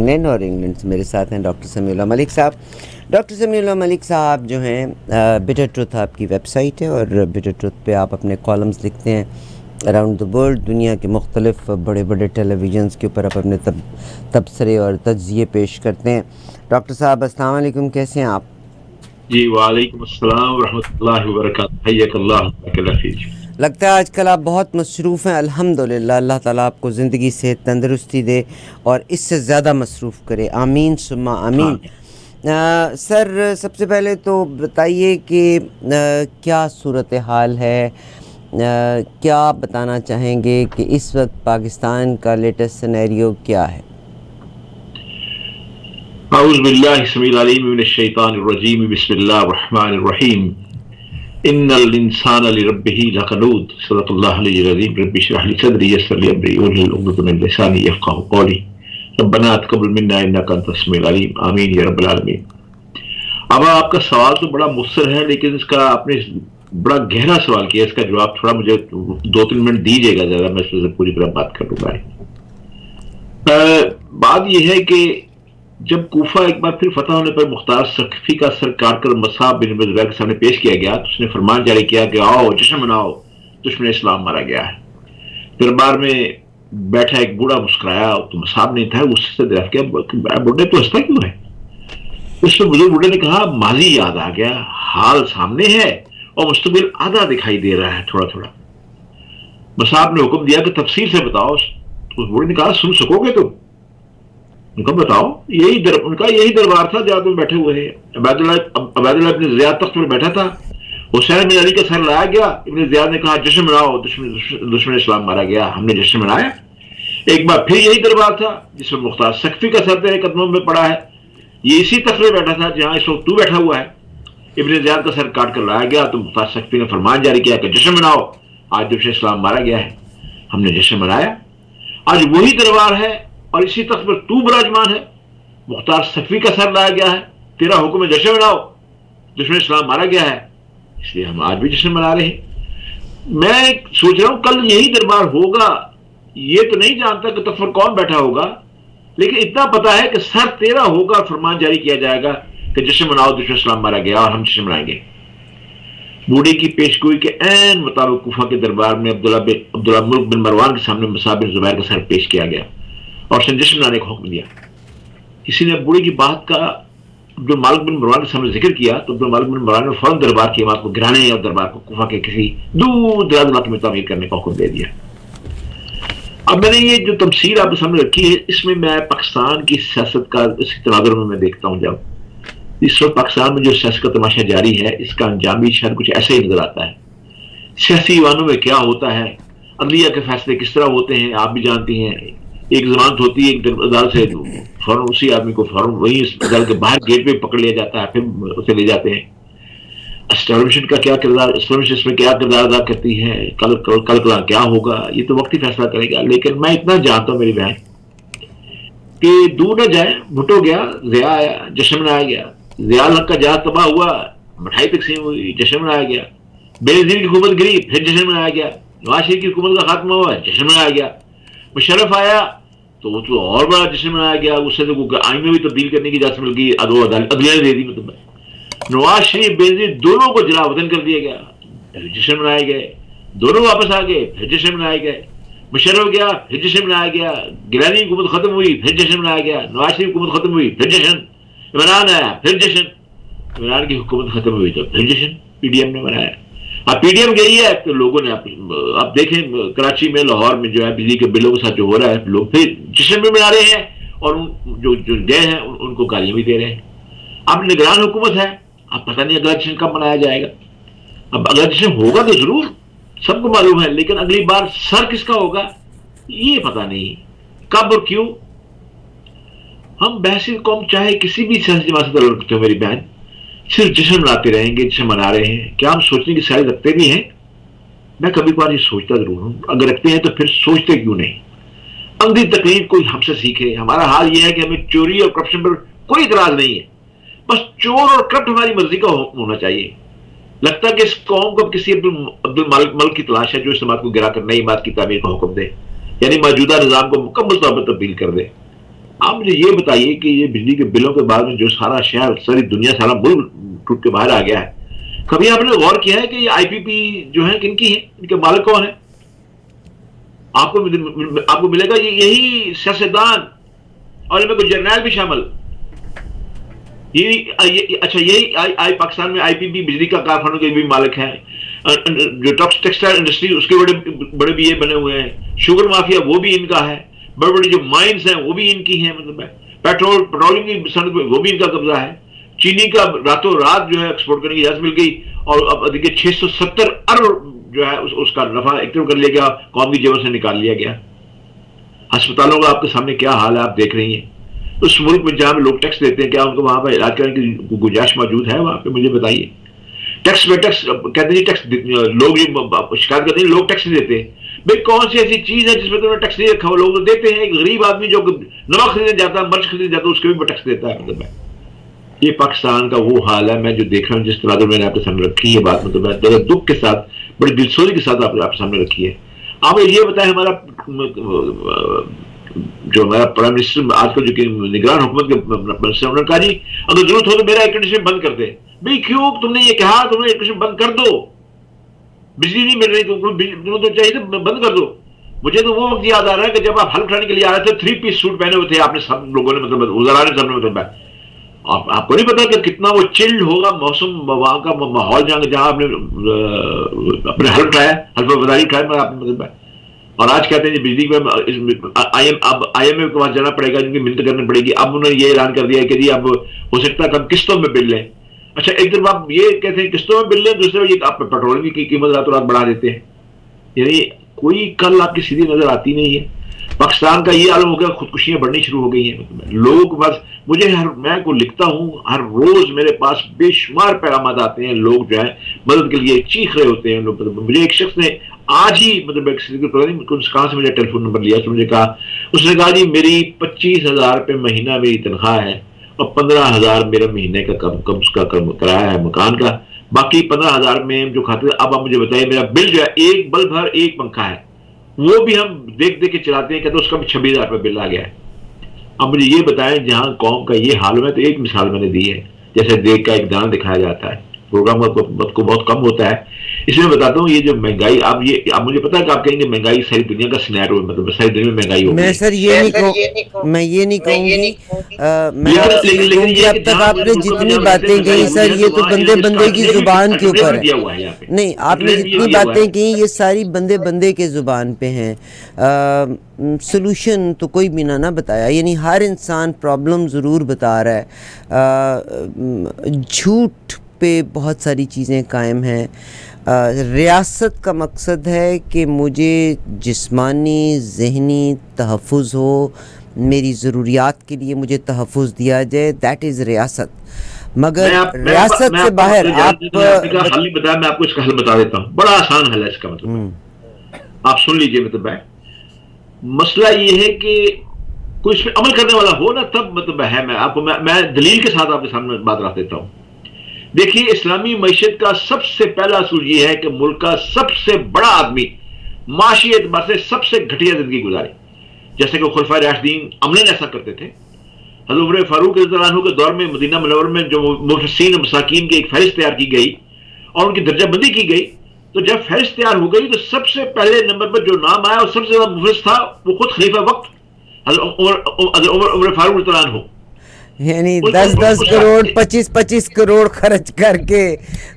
England, اور England سے میرے ساتھ ہیں ڈاکٹر سمیع اللہ ملک صاحب۔ ڈاکٹر سمیع اللہ ملک صاحب جو ہیں بٹر ٹروتھ آپ کی ویب سائٹ ہے، اور بٹر ٹروتھ پہ آپ اپنے کالمز لکھتے ہیں اراؤنڈ دا ورلڈ، دنیا کے مختلف بڑے بڑے ٹیلی ویژنس کے اوپر آپ اپنے تبصرے اور تجزیے پیش کرتے ہیں۔ ڈاکٹر صاحب السلام علیکم، کیسے ہیں آپ؟ جی وعلیکم السلام ورحمۃ اللہ وبرکاتہ، حیاک اللہ۔ لگتا ہے آج کل آپ بہت مصروف ہیں۔ الحمدللہ، اللہ تعالیٰ آپ کو زندگی سے تندرستی دے اور اس سے زیادہ مصروف کرے، آمین ثم آمین۔ سر سب سے پہلے تو بتائیے کہ کیا صورتحال ہے، کیا آپ بتانا چاہیں گے کہ اس وقت پاکستان کا لیٹسٹ سینیریو کیا ہے؟ اعوذ باللہ السمیع العلیم من الشیطان الرجیم، بسم اللہ الرحمن الرحیم۔ ان الانسان لربہ لکنود، صدق اللہ العلی العظیم۔ رب اشرح لی صدری یسر لی امری واحلل عقدۃ من لسانی یفقہوا قولی، ربنا تقبل منا انک انت السمیع العلیم، آمین یا رب العالمین۔ اب آپ کا سوال تو بڑا مختصر ہے، لیکن اس کا آپ نے بڑا گہرا سوال کیا، اس کا جواب تھوڑا مجھے 2-3 منٹ دیجیے گا، زیادہ میں اس سے پوری طرح بات کر لوں گا۔ بات یہ ہے کہ جب کوفہ ایک بار پھر فتح ہونے پر مختار سقفی کا سر کاٹ کر مصعب بن زبیر کے سامنے پیش کیا گیا، تو اس نے فرمان جاری کیا کہ آؤ جشن مناؤ، دشمن اسلام مارا گیا ہے۔ دربار میں بیٹھا ایک بوڑھا مسکرایا تو مصعب نے انتہائی غصے سے دریافت کیا، بوڑھے تو ہنستا کیوں ہے؟ اس میں بزرگ بوڑھے نے کہا، ماضی یاد آ گیا، حال سامنے ہے اور مستقبل آدھا دکھائی دے رہا ہے تھوڑا تھوڑا۔ مصعب نے حکم دیا کہ تفصیل سے بتاؤ۔ اس بوڑھے نے کہا، سن سکو گے تم؟ ان کو بتاؤ۔ ان کا یہی دربار تھا جہاں تم بیٹھے ہوئے ہیں۔ عبید اللہ ابن زیاد تخت پر بیٹھا تھا، حسین بن علی کا سر لایا گیا۔ ابن زیاد نے کہا، جشن مناؤ، دشمن اسلام مارا گیا۔ ہم نے جشن منایا۔ ایک بار پھر یہی دربار تھا جس میں مختار سقفی کا سر تیرے قدموں میں پڑا ہے، یہ اسی تخت پر بیٹھا تھا جہاں اس وقت تو بیٹھا ہوا ہے۔ ابن زیاد کا سر کاٹ کر لایا گیا تو مختار سقفی نے فرمان جاری کیا کہ جشن مناؤ، آج دشمن اسلام مارا گیا ہے۔ ہم نے جشن منایا۔ آج وہی دربار ہے اور اسی تخت پر تو براجمان ہے، مختار سقفی کا سر لایا گیا ہے، تیرا حکم ہے جشن مناؤ، دشمن اسلام مارا گیا ہے، اس لیے ہم آج بھی جشن منا رہے ہیں۔ میں سوچ رہا ہوں کل یہی دربار ہوگا، یہ تو نہیں جانتا کہ تخت پر کون بیٹھا ہوگا، لیکن اتنا پتا ہے کہ سر تیرا ہوگا، فرمان جاری کیا جائے گا کہ جشن مناؤ، دشمن اسلام مارا گیا، اور ہم جشن منائیں گے۔ بوڑھے کی پیشگوئی کے عین مطابق کوفہ کے دربار میں عبداللہ ملک بن مروان کے سامنے مصعب بن زبیر کا سر پیش کیا گیا اور اس نے جشن منانے کا حکم دیا۔ کسی نے بوڑھے کی بات کا عبدالمالک بن مروان کے سامنے ذکر کیا تو عبدالمالک بن مروان نے فوراً دربار کی عمارت کو گرانے اور دربار کو کوفہ کے کسی دور دراز علاقے میں تعمیر کرنے کا حکم دے دیا۔ اب میں نے یہ جو تمثیل آپ کے سامنے رکھی ہے، اس میں میں پاکستان کی سیاست کا اس تناظر میں دیکھتا ہوں، جب اس وقت پاکستان میں جو سیاست کا تماشا جاری ہے، اس کا انجام بھی شاید کچھ ایسا ہی نظر آتا ہے۔ سیاسی ایوانوں میں کیا ہوتا ہے، عدلیہ کے فیصلے کس طرح ہوتے ہیں، آپ بھی جانتی ہیں۔ ایک ضمانت ہوتی ہے ایک عدالت سے، فوراً اسی آدمی کو فوراً وہی عدالت کے باہر گیٹ پہ پکڑ لیا جاتا ہے، پھر اسے لے جاتے ہیں۔ اسٹیبلشمنٹ کا کیا کردار، اسٹیبلشمنٹ اس میں کیا کردار ادا کرتی ہے، کل کیا ہوگا، یہ تو وقت ہی فیصلہ کرے گا۔ لیکن میں اتنا جانتا ہوں میری بہن کہ دور نہ جائے، بھٹو گیا، ضیاء آیا، جشن منایا گیا۔ ضیاء الحق کا جہاز تباہ ہوا، مٹھائی تقسیم ہوئی، جشن منایا گیا۔ بے نظیر کی حکومت گری، پھر جشن منایا گیا۔ نواز شریف کی حکومت کا خاتمہ ہوا، جشن منایا گیا۔ مشرف آیا تو وہ تو اور بڑا جشن منایا گیا، اس سے تو آئین میں بھی تبدیل کرنے کی اجازت مل گئی، عدلیہ نے دے دی۔ مطلب نواز شریف بے نظیر دونوں کو جلا وطن کر دیا گیا، پھر جشن منائے گئے۔ دونوں واپس آ گئے، پھر جشن منائے گئے۔ مشرف گیا، پھر جشن منایا گیا۔ گیلانی کی حکومت ختم ہوئی، پھر جشن منایا گیا۔ نواز شریف کی حکومت ختم ہوئی، پھر جشن۔ عمران آیا، پھر جشن۔ عمران کی حکومت ختم ہوئی تو پھر جشن پی ڈی ایم نے منایا۔ اب پی ڈی ایم گئی ہے تو لوگوں نے اب دیکھیں کراچی میں، لاہور میں جو ہے بجلی کے بلوں کے ساتھ جو ہو رہا ہے، لوگ پھر جشن بھی منا رہے ہیں اور جو گئے ہیں ان کو گالیاں بھی دے رہے ہیں۔ اب نگران حکومت ہے، اب پتہ نہیں اگلا جشن کب منایا جائے گا۔ اب اگلا جشن ہوگا تو ضرور، سب کو معلوم ہے، لیکن اگلی بار سر کس کا ہوگا یہ پتہ نہیں، کب اور کیوں۔ ہم بحث قوم چاہے کسی بھی سیاسی جماعت سے تعلق رکھتے ہو میری بہن، صرف جشن مناتے رہیں گے، جشن منا رہے ہیں، کیا ہم سوچنے کی ساری رکھتے بھی ہیں؟ میں کبھی بار یہ سوچتا ضرور ہوں، اگر رکھتے ہیں تو پھر سوچتے کیوں نہیں؟ اندھی تقلید کوئی ہم سے سیکھے۔ ہمارا حال یہ ہے کہ ہمیں چوری اور کرپشن پر کوئی اعتراض نہیں ہے، بس چور اور کرپٹ ہماری مرضی کا ہونا چاہیے۔ لگتا ہے کہ اس قوم کو کسی عبدالمالک ملک کی تلاش ہے جو اس جماعت کو گرا کر نئی بات کی تعمیر کا حکم دے، یعنی موجودہ نظام کو مکمل طور پر تبدیل کر دے۔ آپ مجھے یہ بتائیے کہ یہ بجلی کے بلوں کے بعد میں جو سارا شہر، ساری دنیا، سارا ملک ٹوٹ کے باہر آ گیا ہے، کبھی آپ نے غور کیا ہے کہ یہ آئی پی پی جو ہے کن کی ہے، ان کے مالک کون ہے؟ آپ کو ملے گا یہی سیاستدان اور ان میں کوئی جرنیل بھی شامل. اچھا یہی پاکستان میں آئی پی پی بجلی کا کارخانوں کے بھی مالک ہیں. جو ٹیکسٹائل انڈسٹری اس کے بڑے بھی یہ بنے ہوئے ہیں. شوگر مافیا وہ بھی ان کا ہے. بڑے بڑی جو مائنز ہیں وہ بھی ان کی ہیں. مطلب پیٹرولنگ کی صنعت وہ بھی ان کا قبضہ ہے. چینی کا راتوں رات جو ہے ایکسپورٹ کرنے کی اجازت مل گئی اور اب دیکھیے 670 ارب جو ہے اس کا نفع ایکٹیو کر لیا گیا، قوم کی جیبوں سے نکال لیا گیا. ہسپتالوں کا آپ کے سامنے کیا حال ہے آپ دیکھ رہی ہیں. اس ملک میں جہاں لوگ ٹیکس دیتے ہیں، کیا ان کو وہاں پہ علاج کرنے کی گنجائش موجود ہے وہاں پہ؟ مجھے بتائیے. ٹیکس پہ ٹیکس کہتے ہیں ٹیکس لوگ شکایت کرتے ہیں لوگ ٹیکس نہیں دیتے. بھائی کون سی ایسی چیز ہے جس میں تمہیں ٹیکس نہیں رکھا ہوا؟ لوگ تو دیتے ہیں. ایک غریب آدمی جو نمک خریدنے جاتا ہے، مرچ خریدنے جاتا ہے، اس کے بھی ٹیکس دیتا ہے. مطلب ہے یہ پاکستان کا وہ حال ہے. میں جو دیکھ رہا ہوں، جس طرح میں نے آپ کے سامنے رکھی ہے بات، مطلب ہے بڑے دکھ کے ساتھ، بڑی دلسوزی کے ساتھ آپ کے سامنے رکھی ہے. آپ یہ بتائیں ہمارا جو ہمارا پرائم منسٹر آج کل جو نگران حکومت کے منسٹر، انہوں نے کہا جی اگر ضرورت ہو تو میرا ایئر کنڈیشن بند کر دے. بھائی کیوں تم نے یہ کہا؟ تم نے ایئر کنڈیشن بند کر دو. بجلی نہیں مل رہی تم تو چاہیے تو بند کر دو. مجھے تو وہ وقت یاد آ رہا ہے کہ جب آپ حل اٹھانے کے لیے آ رہے تھے، 3 پیس سوٹ پہنے ہوئے تھے آپ نے، سب لوگوں نے، مطلب وزراء نے سب نے. مطلب آپ کو نہیں پتا کہ کتنا وہ چلڈ ہوگا موسم، وہاں کا ماحول جہاں آپ نے اپنے حلف اٹھایا، حلف برداری اٹھایا آپ نے. مطلب اور آج کہتے ہیں بجلی میں آئی ایم اے کے پاس جانا پڑے گا، جن کی منت کرنی پڑے گی. اب انہوں نے یہ اعلان کر دیا کہ جی اب ہو سکتا ہے کہ ہم قسطوں میں بل لیں. اچھا ایک دن آپ یہ کہتے ہیں قسطوں میں بل لیں، دوسرے یہ آپ پیٹرول کی قیمت راتوں رات بڑھا دیتے ہیں. یعنی کوئی کل آپ کی سیدھی نظر آتی نہیں ہے. پاکستان کا یہ عالم ہو گیا، خودکشیاں بڑھنی شروع ہو گئی ہیں. لوگ بس مجھے میں کو لکھتا ہوں، ہر روز میرے پاس بے شمار پیغامات آتے ہیں. لوگ جو ہے مدد کے لیے چیخ رہے ہوتے ہیں. مجھے ایک شخص نے آج ہی، مطلب کہاں سے مجھے ٹیلی فون نمبر لیا، مجھے کہا، اس نے کہا جی میری 25,000 روپے مہینہ میری تنخواہ ہے اور 15,000 میرا مہینے کا کرایہ ہے مکان کا. باقی 15,000 میں جو کھاتے. اب آپ مجھے بتائیے میرا بل جو ہے، ایک بلب ہر ایک پنکھا ہے، وہ بھی ہم دیکھ کے چلاتے ہیں، کہتے اس کا بھی 26,000 روپے بل آ گیا ہے. اب مجھے یہ بتائیں جہاں قوم کا یہ حال ہے. تو ایک مثال میں نے دی ہے، جیسے دیکھ کا ایک دان دکھایا جاتا ہے، پروگرام کو بہت کم ہوتا ہے. اس میں بتاتا ہوں یہ جو مہنگائی، اب مجھے پتا ہے کہ آپ کہیں گے مہنگائی ساری دنیا کا سینیرو ہے، مطلب ساری دنیا میں مہنگائی ہو گئی میں ہے. سر یہ نہیں کہوں، میں یہ نہیں کہوں گی. میں آپ سے یہ کہوں گی اب تک آپ نے جتنی باتیں کہیں سر، یہ تو بندے بندے کی زبان کے اوپر ہے. نہیں، آپ نے جتنی باتیں کہیں یہ ساری بندے بندے کے زبان پہ ہیں. سلوشن تو کوئی بھی نہ بتایا. یعنی ہر انسان پرابلم ضرور بتا رہا ہے. جھوٹ پہ بہت ساری چیزیں قائم ہیں. ریاست کا مقصد ہے کہ مجھے جسمانی ذہنی تحفظ ہو، میری ضروریات کے لیے مجھے تحفظ دیا جائے. دیٹ از ریاست. مگر ریاست سے باہر آپ حل نہیں بتایا، میں آپ کو اس کا حل بتا دیتا ہوں. بڑا آسان حل ہے اس کا. مطلب آپ سن لیجئے. مطلب ہے مسئلہ یہ ہے کہ کوئی اس پہ عمل کرنے والا ہو نا، تب مطلب ہے. میں آپ کو میں دلیل کے ساتھ آپ کے سامنے بات رکھ دیتا ہوں. دیکھیے اسلامی معیشت کا سب سے پہلا اصول یہ ہے کہ ملک کا سب سے بڑا آدمی معاشی اعتبار سے سب سے گھٹیا زندگی گزارے. جیسے کہ خلفائے راشدین عملاً ایسا کرتے تھے. حضرت عمر فاروق رضی اللہ عنہ کے دور میں مدینہ منورہ میں جو مفلسین مساکین کی ایک فہرست تیار کی گئی اور ان کی درجہ بندی کی گئی، تو جب فہرست تیار ہو گئی تو سب سے پہلے نمبر پر جو نام آیا اور سب سے زیادہ مفلس تھا وہ خود خلیفہ وقت حضرت عمر فاروق رضی اللہ عنہ. یعنی 10 کروڑ 25 کروڑ خرچ کر کے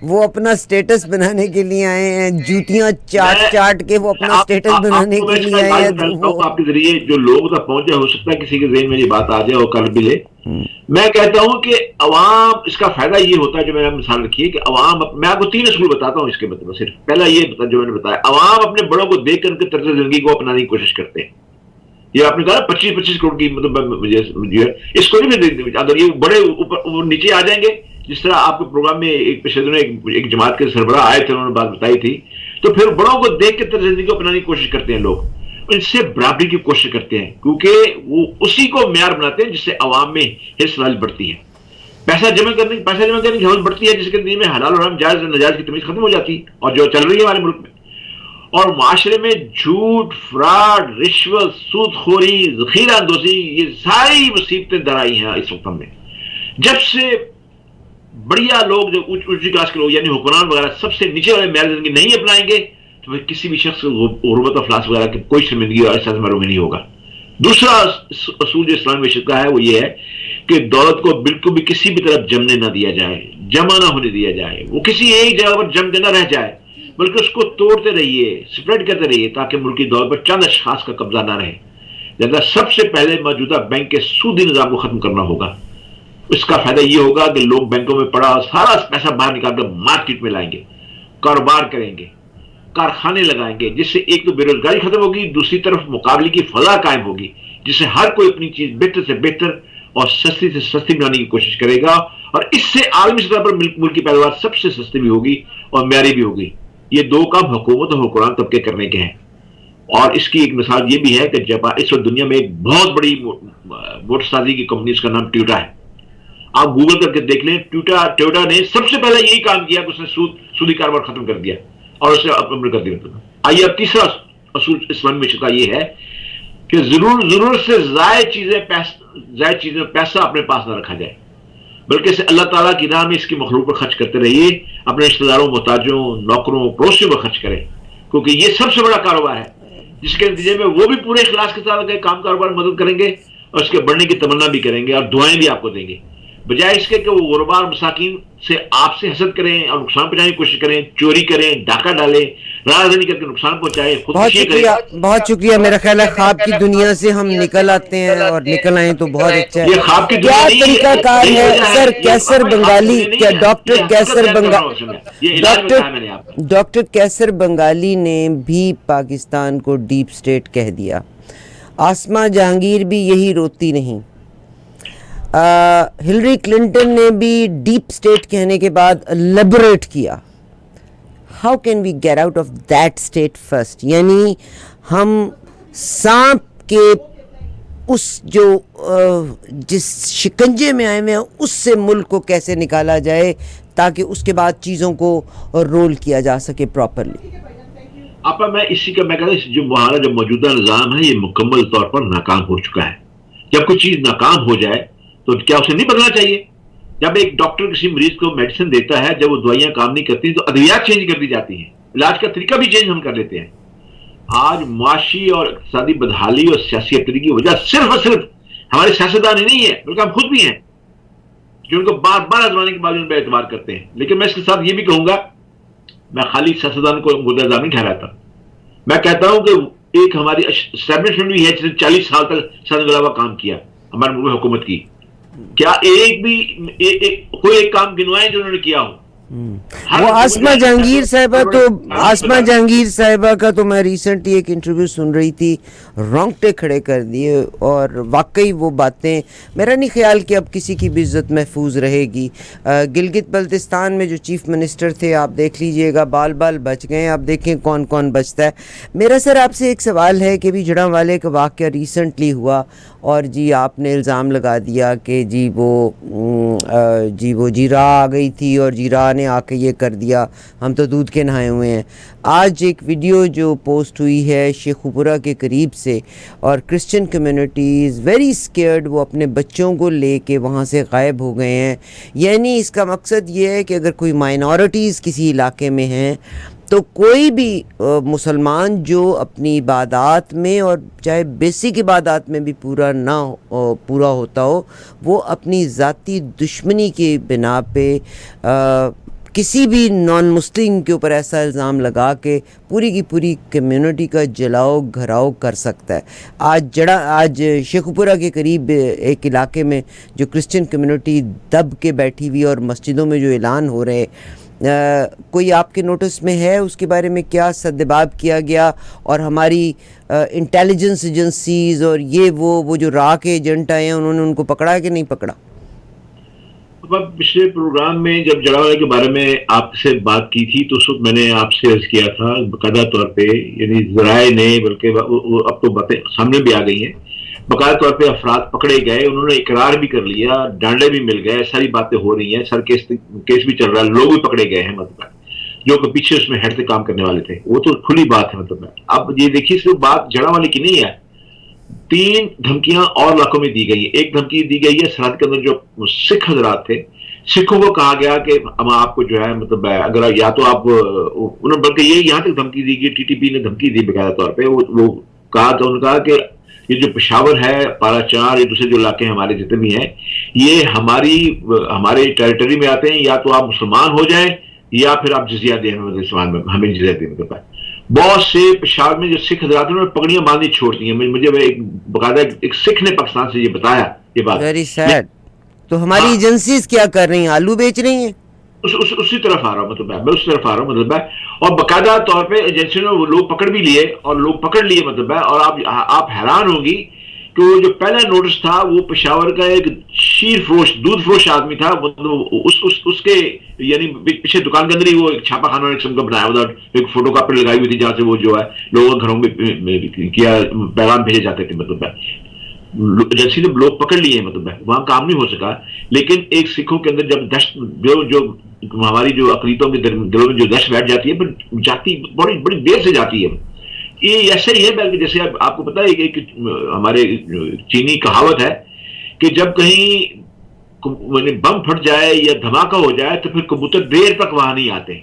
وہ اپنا سٹیٹس بنانے کے لیے آئے ہیں. جوتیاں چاٹ کے وہ اپنا سٹیٹس بنانے کے لیے آئے ہیں. آپ کے ذریعے جو لوگ تک پہنچے، ہو سکتا ہے کسی کے ذہن میں یہ بات آ جائے اور کر بھی لے. میں کہتا ہوں کہ عوام، اس کا فائدہ یہ ہوتا ہے، جو میں نے مثال رکھی ہے کہ عوام، میں آپ کو 3 اصول بتاتا ہوں اس کے مطلب. صرف پہلا یہ جو میں نے بتایا، عوام اپنے بڑوں کو دیکھ کر ان کے طرز زندگی کو اپنانے کی کوشش کرتے ہیں. یہ آپ نے کہا 25 کروڑ کی مطلب اس کو نہیں، اگر یہ بڑے اوپر نیچے آ جائیں گے، جس طرح آپ کے پروگرام میں ایک پچھلے دنوں ایک جماعت کے سربراہ آئے تھے، انہوں نے بات بتائی تھی، تو پھر بڑوں کو دیکھ کے طرز زندگی کو اپنانے کی کوشش کرتے ہیں لوگ. ان سے برابری کی کوشش کرتے ہیں، کیونکہ وہ اسی کو معیار بناتے ہیں جس سے عوام میں حصہ داری بڑھتی ہے. پیسہ جمع کرنے کی حوصلہ بڑھتی ہے، جس کے دن میں حلال اور حرام، جائز اور ناجائز کی تمیز ختم ہو جاتی ہے، اور جو چل رہی ہے ہمارے ملک میں. اور معاشرے میں جھوٹ، فراڈ، رشوت، سود خوری، ذخیرہ اندوزی، یہ ساری مصیبتیں درائی ہیں اس وقت میں. جب سے بڑھیا لوگ جو اونچی کلاس کے لوگ یعنی حکمران وغیرہ سب سے نیچے والے معیار زندگی نہیں اپنائیں گے تو پھر کسی بھی شخص کو غربت و افلاس وغیرہ کی کوئی شرمندگی اور احساس محرومی نہیں ہوگا. دوسرا اصول جو اسلام میں کا ہے وہ یہ ہے کہ دولت کو بالکل بھی کسی بھی طرف جمنے نہ دیا جائے، جمع نہ ہونے دیا جائے، وہ کسی ایک جگہ پر جم کے نہ رہ جائے، بلکہ اس کو توڑتے رہیے، اسپریڈ کرتے رہیے تاکہ ملکی دولت پر چند اشخاص کا قبضہ نہ رہے. لہذا سب سے پہلے موجودہ بینک کے سودی نظام کو ختم کرنا ہوگا. اس کا فائدہ یہ ہوگا کہ لوگ بینکوں میں پڑا سارا پیسہ باہر نکال کر مارکیٹ میں لائیں گے، کاروبار کریں گے، کارخانے لگائیں گے، جس سے ایک تو بے روزگاری ختم ہوگی، دوسری طرف مقابلے کی فضا قائم ہوگی جس سے ہر کوئی اپنی چیز بہتر سے بہتر اور سستی سے سستی بنانے کی کوشش کرے گا، اور اس سے عالمی سطح پر ملک کی پیداوار سب سے سستی بھی ہوگی اور معیاری بھی ہوگی. یہ دو کام حکومت اور حکمران طبقے کرنے کے ہیں. اور اس کی ایک مثال یہ بھی ہے کہ جب اس وقت دنیا میں ایک بہت بڑی موٹر سازی کی کمپنی، اس کا نام ٹویوٹا ہے. آپ گوگل کر کے دیکھ لیں، ٹویوٹا نے سب سے پہلے یہی کام کیا کہ اس نے سودی کاروبار ختم کر دیا اور اسے عمل کر دیا. آئیے اب تیسرا اصول اسلامی معیشت کا یہ ہے کہ ضرورت سے زائد چیزیں پیسہ اپنے پاس نہ رکھا جائے، بلکہ اسے اللہ تعالیٰ کی راہ میں اس کی مخلوق پر خرچ کرتے رہیے. اپنے رشتہ داروں، محتاجوں، نوکروں، پڑوسیوں پر خرچ کریں، کیونکہ یہ سب سے بڑا کاروبار ہے جس کے نتیجے میں وہ بھی پورے اخلاص کے ساتھ کام کاروبار میں مدد کریں گے اور اس کے بڑھنے کی تمنا بھی کریں گے اور دعائیں بھی آپ کو دیں گے، بجائے اس کے کہ وہ غربا اور مساکین سے آپ سے حسد کریں اور نقصان پہنچانے کی کوشش کریں، چوری کریں، ڈاکہ ڈالیں، راہ دنی کر کے نقصان پہنچائے، خودکشی کریں. بہت شکریہ. میرا خیال ہے خواب کی دنیا سے ہم نکل آتے ہیں اور نکل آئیں تو بہت اچھا ہے. یہ خواب کی کیا دنیا نہیں طریقہ کار ہے سر؟ کیسر بنگالی، کیا ڈاکٹر کیسر بنگالی نے بھی پاکستان کو ڈیپ اسٹیٹ کہہ دیا. آسما جہانگیر بھی یہی روتی نہیں. ہلری کلنٹن نے بھی ڈیپ اسٹیٹ کہنے کے بعد لبریٹ کیا. How can we get out of that state first? یعنی ہم سانپ کے اس جو جس شکنجے میں آئے ہوئے ہیں اس سے ملک کو کیسے نکالا جائے تاکہ اس کے بعد چیزوں کو رول کیا جا سکے پراپرلی. آپا میں اسی کا میں کہتا ہوں جو ہمارا جو موجودہ نظام ہے یہ مکمل طور پر ناکام ہو چکا ہے. جب کوئی چیز ناکام ہو جائے تو کیا اسے نہیں بدلنا چاہیے؟ جب ایک ڈاکٹر کسی مریض کو میڈیسن دیتا ہے، جب وہ دوائیاں کام نہیں کرتی تو ادویات چینج کر دی جاتی ہیں، علاج کا طریقہ بھی چینج ہم کر لیتے ہیں. آج معاشی اور اقتصادی بدحالی اور سیاسی ابتدائی کی وجہ صرف اور صرف ہمارے سیاستدان ہی نہیں ہے بلکہ ہم خود بھی ہیں جو ان کو بار بار آزمانے کے باوجود بے اعتبار کرتے ہیں. لیکن میں اس کے ساتھ یہ بھی کہوں گا، میں خالی سیاستدان کو مدعا نہیں ٹھہراتا، میں کہتا ہوں کہ ایک ہماری اسٹیبلشمنٹ بھی ہے جس نے 40 سال تک سن گلاوا کام کیا ہمارے ملک میں حکومت کی. کیا ایک بھی کوئی ایک کام گنوائے جو انہوں نے کیا ہو؟ وہ آسما جہانگیر صاحبہ کا تو میں ریسنٹلی ایک انٹرویو سن رہی تھی، رونگٹے کھڑے کر دیے. اور واقعی وہ باتیں، میرا نہیں خیال کہ اب کسی کی بھی عزت محفوظ رہے گی. گلگت بلتستان میں جو چیف منسٹر تھے آپ دیکھ لیجئے گا، بال بچ گئے. آپ دیکھیں کون کون بچتا ہے. میرا سر آپ سے ایک سوال ہے کہ بھی جڑاں والے کا واقعہ ریسنٹلی ہوا اور جی آپ نے الزام لگا دیا کہ جی وہ جیرا آ گئی تھی اور جیرا نے آ کے یہ کر دیا، ہم تو دودھ کے نہائے ہوئے ہیں. آج ایک ویڈیو جو پوسٹ ہوئی ہے شیخوپورہ کے قریب سے، اور Christian community is very scared, وہ اپنے بچوں کو لے کے وہاں سے غائب ہو گئے ہیں. یعنی اس کا مقصد یہ ہے کہ اگر کوئی مائنورٹیز کسی علاقے میں ہیں تو کوئی بھی مسلمان جو اپنی عبادات میں اور چاہے بیسک عبادات میں بھی پورا ہوتا ہو، وہ اپنی ذاتی دشمنی کی بنا پہ کسی بھی نان مسلم کے اوپر ایسا الزام لگا کے پوری کی پوری کمیونٹی کا جلاؤ گھراؤ کر سکتا ہے. آج شیخوپورہ کے قریب ایک علاقے میں جو کرسچن کمیونٹی دب کے بیٹھی ہوئی اور مسجدوں میں جو اعلان ہو رہے، کوئی آپ کے نوٹس میں ہے اس کے بارے میں کیا سدباب کیا گیا؟ اور ہماری انٹیلیجنس ایجنسیز اور یہ وہ جو را کے ایجنٹ آئے ہیں انہوں نے ان کو پکڑا کہ نہیں پکڑا؟ پچھلے پروگرام میں جب جڑاوالے کے بارے میں آپ سے بات کی تھی تو اس وقت میں نے آپ سے عرض کیا تھا باقاعدہ طور پہ، یعنی ذرائع نے بلکہ اب تو باتیں سامنے بھی آ گئی ہیں، باقاعدہ طور پہ افراد پکڑے گئے، انہوں نے اقرار بھی کر لیا، ڈانڈے بھی مل گئے، ساری باتیں ہو رہی ہیں، سر کیس بھی چل رہا ہے، لوگ بھی پکڑے گئے ہیں. مطلب جو کہ پیچھے اس میں ہیڈ سے کام کرنے والے تھے. وہ تو کھلی بات ہے. مطلب اب یہ دیکھیے صرف بات جڑا والے کی نہیں ہے, 3 دھمکیاں اور علاقوں میں دی گئی ہیں. ایک دھمکی دی گئی ہے سرحد کے اندر جو سکھ حضرات تھے, سکھوں کو کہا گیا کہ ہم آپ کو جو ہے مطلب اگر یا تو آپ بلکہ یہ یہاں تک دھمکی دی گئی, ٹی ٹی پی نے دھمکی دی باقاعدہ طور پہ. وہ کہا تو انہوں نے کہا کہ یہ جو پشاور ہے, پارا چار, یہ دوسرے جو علاقے ہیں ہمارے جتنے بھی ہیں, یہ ہمارے ٹیریٹری میں آتے ہیں, یا تو آپ مسلمان ہو جائیں یا پھر آپ جزیہ دیں ہمیں جزیہ دیں. بہت سے پشاور میں جو سکھ حضرات نے پگڑیاں باندھی چھوڑ دی ہیں. مجھے باقاعدہ ایک سکھ نے پاکستان سے یہ بتایا یہ بات. Very sad. تو ہماری ایجنسیز کیا کر رہی ہیں, آلو بیچ رہی ہیں؟ اسی طرف آ رہا ہوں مطلب میں اس طرف آ رہا ہوں مطلب ہے. اور باقاعدہ طور پہ ایجنسی نے وہ لوگ پکڑ بھی لیے اور لوگ پکڑ لیے مطلب ہے. اور آپ حیران ہوں گی کہ وہ جو پہلا نوٹس تھا وہ پشاور کا ایک شیر فروش, دودھ فروش آدمی تھا. اس کے یعنی پیچھے دکان کے اندر ہی وہ ایک چھاپا خانہ قسم کا بنایا ہوا تھا, ایک فوٹو کاپی لگائی ہوئی تھی جہاں سے وہ جو ہے لوگوں کے گھروں میں کیا پیغام بھیجے جاتے تھے مطلب ہے. ایجنسی نے لوگ پکڑ لیے ہیں مطلب ہے, وہاں کام نہیں ہو سکا. لیکن ایک سکھوں کے اندر جب دہشت جو ہماری جو اقلیتوں کے دلوں میں جو دہشت بیٹھ جاتی ہے, پھر جاتی بڑی بڑی دیر سے جاتی ہے. یہ ایسا ہی ہے بلکہ جیسے آپ کو پتا ہے کہ ہمارے چینی کہاوت ہے کہ جب کہیں بم پھٹ جائے یا دھماکہ ہو جائے تو پھر کبوتر دیر تک وہاں نہیں آتے.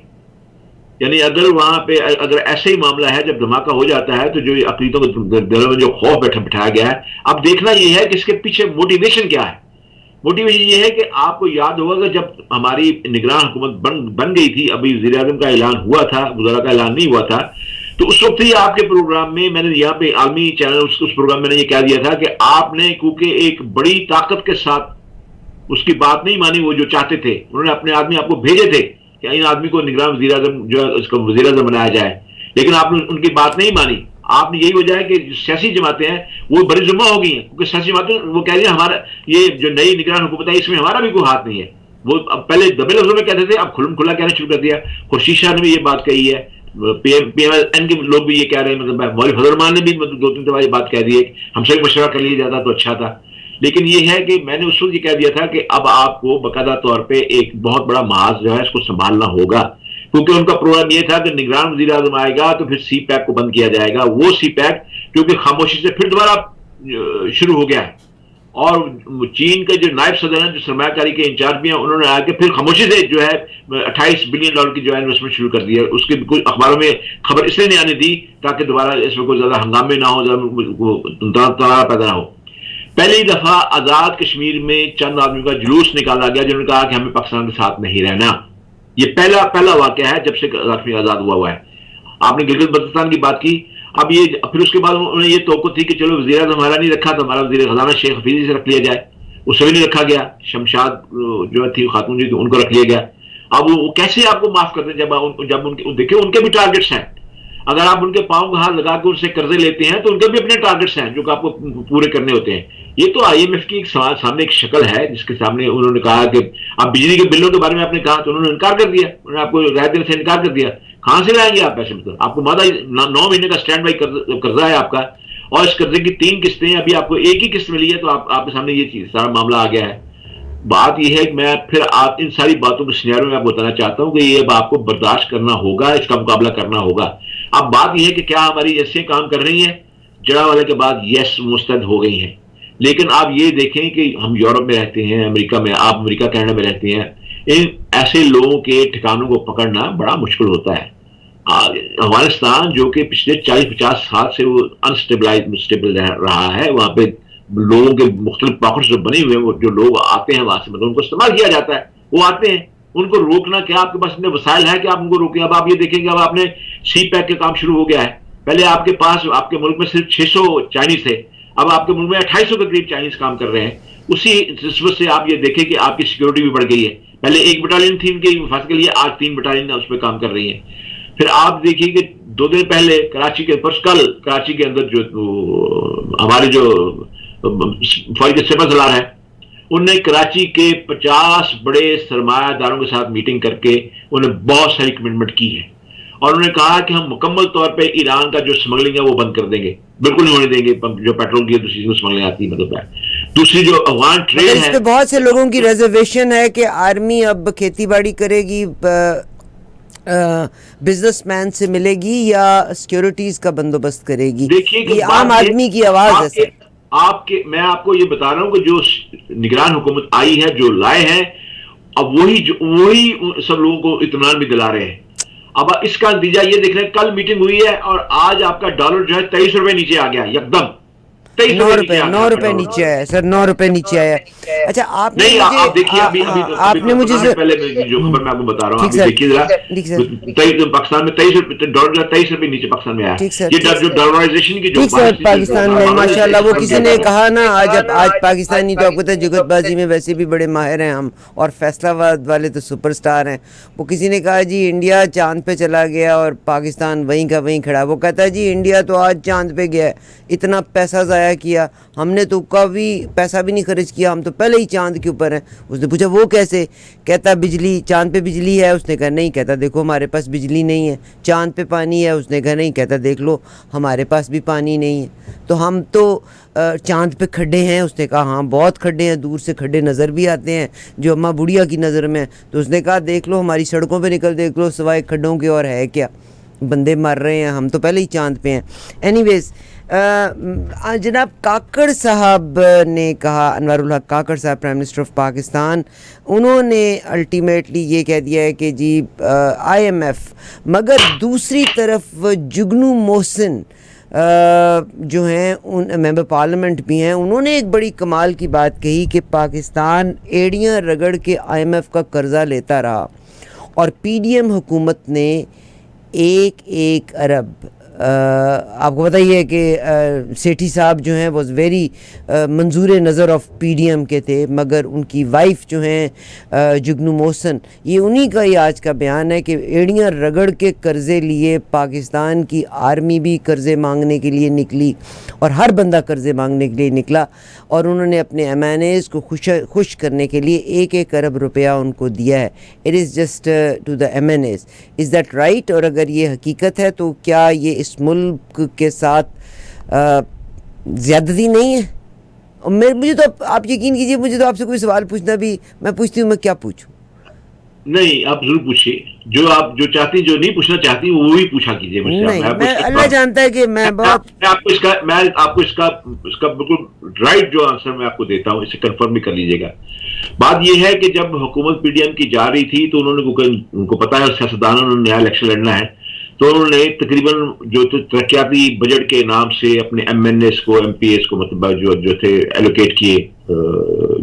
یعنی اگر وہاں پہ اگر ایسا ہی معاملہ ہے, جب دھماکہ ہو جاتا ہے تو جو اقلیتوں کے دلوں میں جو خوف بٹھایا گیا ہے, اب دیکھنا یہ ہے کہ اس کے پیچھے موٹیویشن کیا ہے. موٹیویشن یہ ہے کہ آپ کو یاد ہوگا کہ جب ہماری نگران حکومت بن گئی تھی, ابھی وزیر اعظم کا اعلان ہوا تھا, وزراء کا اعلان نہیں ہوا تھا, تو اس وقت ہی آپ کے پروگرام میں نے یہاں پہ عالمی چینل اس پروگرام میں نے یہ کہہ دیا تھا کہ آپ نے کیونکہ ایک بڑی طاقت کے ساتھ اس کی بات نہیں مانی. وہ جو چاہتے تھے انہوں نے اپنے آدمی آپ کو بھیجے تھے کہ ان آدمی کو نگران وزیر اعظم جو ہے اس کو وزیر اعظم بنایا جائے, لیکن آپ نے ان کی بات نہیں مانی. آپ نے یہی وجہ ہے کہ سیاسی جماعتیں ہیں وہ بڑی ذمہ ہو گئی ہیں, کیونکہ سیاسی جماعتیں وہ کہہ رہی ہیں ہمارا یہ جو نئی نگران حکومت ہے اس میں ہمارا بھی کوئی ہاتھ نہیں ہے. وہ اب پہلے دبے لفظوں میں کہتے تھے, اب کھلم کھلا کہنا شروع کر دیا. خورشید شاہ نے بھی یہ بات کہی ہے, پی ایم ایل این کے لوگ بھی یہ کہہ رہے ہیں, مطلب مولوی فضل الرحمان نے بھی 2-3 دفعہ یہ بات کہہ دی ہے ہم سے مشورہ کر لیا جاتا تو اچھا تھا. لیکن یہ ہے کہ میں نے اس وقت یہ کہہ دیا تھا کہ اب آپ کو باقاعدہ طور پہ ایک بہت بڑا محاذ جو ہے اس کو سنبھالنا ہوگا, کیونکہ ان کا پروگرام یہ تھا کہ نگران وزیر اعظم آئے گا تو پھر سی پیک کو بند کیا جائے گا. وہ سی پیک کیونکہ خاموشی سے پھر دوبارہ شروع ہو گیا ہے, اور چین کے جو نائب صدر ہیں جو سرمایہ کاری کے انچارج بھی ہیں, انہوں نے آ کے پھر خاموشی سے جو ہے $28 بلین کی جو ہے انویسٹمنٹ شروع کر دی ہے. اس کی کوئی اخباروں میں خبر اس لیے نہیں آنے دی تاکہ دوبارہ اس میں کوئی زیادہ ہنگامے نہ ہو, تنازع پیدا نہ ہو. پہلی دفعہ آزاد کشمیر میں چند آدمیوں کا جلوس نکالا گیا جنہوں نے کہا کہ ہمیں پاکستان کے ساتھ نہیں رہنا. یہ پہلا واقعہ ہے جب سے کشمیر آزاد ہوا ہے. آپ نے گلگت بلتستان کی بات کی. اب یہ پھر اس کے بعد انہیں یہ توقع تھی کہ چلو وزیر اعظم ہمارا نہیں رکھا تو ہمارا وزیر خزانہ شیخ حفیظی سے رکھ لیا جائے, اس سے بھی نہیں رکھا گیا. شمشاد جو تھی خاتون جی ان کو رکھ لیا گیا. اب وہ کیسے آپ کو معاف کرتے ہیں جب دیکھیں ان کے بھی ٹارگٹس ہیں. اگر آپ ان کے پاؤں کا ہاتھ لگا کے ان سے قرضے لیتے ہیں تو ان کے بھی اپنے ٹارگٹس ہیں جو کہ آپ کو پورے کرنے ہوتے ہیں. یہ تو آئی ایم ایف کی سامنے ایک شکل ہے جس کے سامنے انہوں نے کہا کہ آپ بجلی کے بلوں کے بارے میں آپ نے کہا تو انہوں نے انکار کر دیا, انہوں نے آپ کو رعایت دینے سے انکار کر دیا. کہاں سے لائیں گے آپ پیسے؟ مطلب آپ کو مادہ 9 مہینے کا اسٹینڈ بائی قرضہ ہے آپ کا, اور اس قرضے کی 3 قسطیں ہیں, ابھی آپ کو ایک ہی قسط ملی ہے, تو آپ کے سامنے یہ چیز سارا معاملہ آ گیا ہے. بات یہ ہے کہ میں پھر آپ ان ساری باتوں کے سینیرو میں آپ بتانا چاہتا ہوں کہ یہ اب آپ کو برداشت کرنا ہوگا, اس کا مقابلہ کرنا ہوگا. اب بات یہ ہے کہ کیا ہماری ایسے کام کر رہی ہیں جڑا والے کے بعد یس مستعد ہو گئی ہیں. لیکن آپ یہ دیکھیں کہ ہم یورپ میں رہتے ہیں, امریکہ میں, آپ امریکہ کینیڈا میں رہتے ہیں, ان ایسے لوگوں کے ٹھکانوں کو پکڑنا بڑا مشکل ہوتا ہے. افغانستان جو کہ پچھلے 40-50 سال سے وہ انسٹیبل رہا ہے, وہاں پہ لوگوں کے مختلف پاکٹس جو بنے ہوئے ہیں, وہ جو لوگ آتے ہیں وہاں سے مطلب ان کو استعمال کیا جاتا ہے. وہ آتے ہیں, ان کو روکنا کیا آپ کے پاس اتنے وسائل ہے کہ آپ ان کو روکیں؟ اب آپ یہ دیکھیں کہ اب آپ نے سی پیک کے کام شروع ہو گیا ہے. پہلے آپ کے پاس آپ کے ملک میں صرف 600 چائنیز تھے, اب آپ کے ملک میں 2800 کے قریب چائنیز کام کر رہے ہیں. اسی نسبت سے آپ یہ دیکھیں کہ آپ کی سیکورٹی بھی بڑھ گئی ہے. پہلے 1 بٹالین تھی ان کے حفاظت کے لیے, آج 3 بٹالین اس پہ کام کر رہی ہیں. پھر آپ دیکھیے کہ 2 دن پہلے کراچی کے کل کراچی کے اندر جو ہمارے جو فوج کے سپر سالار ہیں, انہوں نے کراچی کے 50 بڑے سرمایہ داروں کے ساتھ میٹنگ کر کے انہیں بہت ساری کمٹمنٹ کی ہے, اور انہوں نے کہا کہ ہم مکمل طور پہ ایران کا جو اسمگلنگ ہے وہ بند کر دیں گے, بالکل نہیں ہونے دیں گے. جو پیٹرول کی دوسری اسمگلنگ آتی ہے مطلب ہے, دوسری جو افغان ٹریڈ ہے, اس پہ بہت سے لوگوں کی ریزرویشن ہے کہ آرمی اب کھیتی باڑی کرے گی, بزنس مین سے ملے گی یا سیکورٹیز کا بندوبست کرے گی؟ دیکھیے یہ عام آدمی کی آواز ہے سر. میں آپ کو یہ بتا رہا ہوں کہ جو نگران حکومت آئی ہے، جو لائے ہیں، اب وہی سب لوگوں کو اطمینان بھی دلا رہے ہیں. اب اس کا نتیجہ یہ دیکھ رہے ہیں، کل میٹنگ ہوئی ہے اور آج آپ کا ڈالر جو ہے 23 روپے نیچے آ گیا یکدم. 9 روپے نیچے آیا سر، 9 روپے نیچے آیا. اچھا آپ نے نہیں، آپ دیکھیے آپ نے مجھے پہلے جو خبر میں آپ کو بتا رہا ہوں، ٹھیک ابھی دیکھیے ذرا. ٹھیک سر، پاکستان میں 23 روپے ڈالر 23 روپے نیچے پاکستان میں آیا. ٹھیک سر، یہ جو ڈالرائزیشن کی جو ٹھیک سر. پاکستان میں ماشاءاللہ وہ کسی نے کہا نا، آج پاکستانی تو آپ کو پتہ ہے جگت بازی میں ویسے بھی بڑے ماہر ہیں ہم، اور فیصلہ آباد والے تو سپر سٹار ہیں. وہ کسی نے کہا جی انڈیا چاند پہ چلا گیا اور پاکستان وہیں کا وہیں کھڑا. وہ کہتا ہے جی انڈیا تو آج چاند پہ گیا ہے، اتنا پیسہ ضائع کیا ہم نے تو کبھی پیسہ بھی نہیں خرچ کیا، ہم تو پہلے ہی چاند کے اوپر ہیں. اس نے پوچھا وہ کیسے؟ کہتا بجلی، چاند پہ بجلی ہے. اس نے کہا نہیں. کہتا دیکھو ہمارے پاس بجلی نہیں ہے. چاند پہ پانی ہے. اس نے کہا نہیں. کہتا دیکھ لو ہمارے پاس بھی پانی نہیں ہے. تو ہم تو چاند پہ کھڈے ہیں. اس نے کہا ہاں بہت کھڈے ہیں، دور سے کھڈے نظر بھی آتے ہیں جو اماں بڑھیا کی نظر میں. تو اس نے کہا دیکھ لو ہماری سڑکوں پہ نکل دیکھ لو، سوائے کھڈوں کے اور ہے کیا؟ بندے مر رہے ہیں، ہم تو پہلے ہی چاند پہ ہیں. اینی ویز جناب کاکڑ صاحب نے کہا، انوار الحق کاکڑ صاحب پرائم منسٹر آف پاکستان، انہوں نے الٹیمیٹلی یہ کہہ دیا ہے کہ جی آئی ایم ایف. مگر دوسری طرف جگنو محسن جو ہیں ان ممبر پارلیمنٹ بھی ہیں، انہوں نے ایک بڑی کمال کی بات کہی کہ پاکستان ایڑیاں رگڑ کے آئی ایم ایف کا قرضہ لیتا رہا اور پی ڈی ایم حکومت نے 1 ارب آپ کو بتائیے کہ سیٹھی صاحب جو ہیں واز ویری منظور نظر آف پی ڈی ایم کے تھے، مگر ان کی وائف جو ہیں جگنو محسن، یہ انہی کا ہی آج کا بیان ہے کہ ایڑیاں رگڑ کے قرضے لیے. پاکستان کی آرمی بھی قرضے مانگنے کے لیے نکلی اور ہر بندہ قرضے مانگنے کے لیے نکلا، اور انہوں نے اپنے ایم این ایز کو خوش کرنے کے لیے 1 ارب روپیہ ان کو دیا ہے. It is just to the M N As. Is that right? اور اگر یہ حقیقت ہے تو کیا یہ اس ملک کے ساتھ زیادتی نہیں ہے؟ مجھے تو آپ یقین کیجیے، مجھے تو آپ سے کوئی سوال پوچھنا بھی، میں پوچھتی ہوں میں کیا پوچھوں. نہیں، آپ ضرور پوچھیے، جو آپ جو چاہتی، جو نہیں پوچھنا چاہتی وہی پوچھا کیجیے مجھ سے. نہیں، میں اللہ جانتا ہے کہ میں بہت آپ کو اس کا بالکل رائٹ جو آنسر میں آپ کو دیتا ہوں، اسے کنفرم بھی کر لیجیے گا. بات یہ ہے کہ جب حکومت پی ڈی ایم کی جا رہی تھی تو انہوں نے، ان کو پتا ہے سیاستدانوں نے نیا الیکشن لڑنا ہے، تو انہوں نے تقریباً جو ترقیاتی بجٹ کے نام سے اپنے ایم این ایس کو، ایم پی ایس کو، مطلب جو تھے ایلوکیٹ کیے،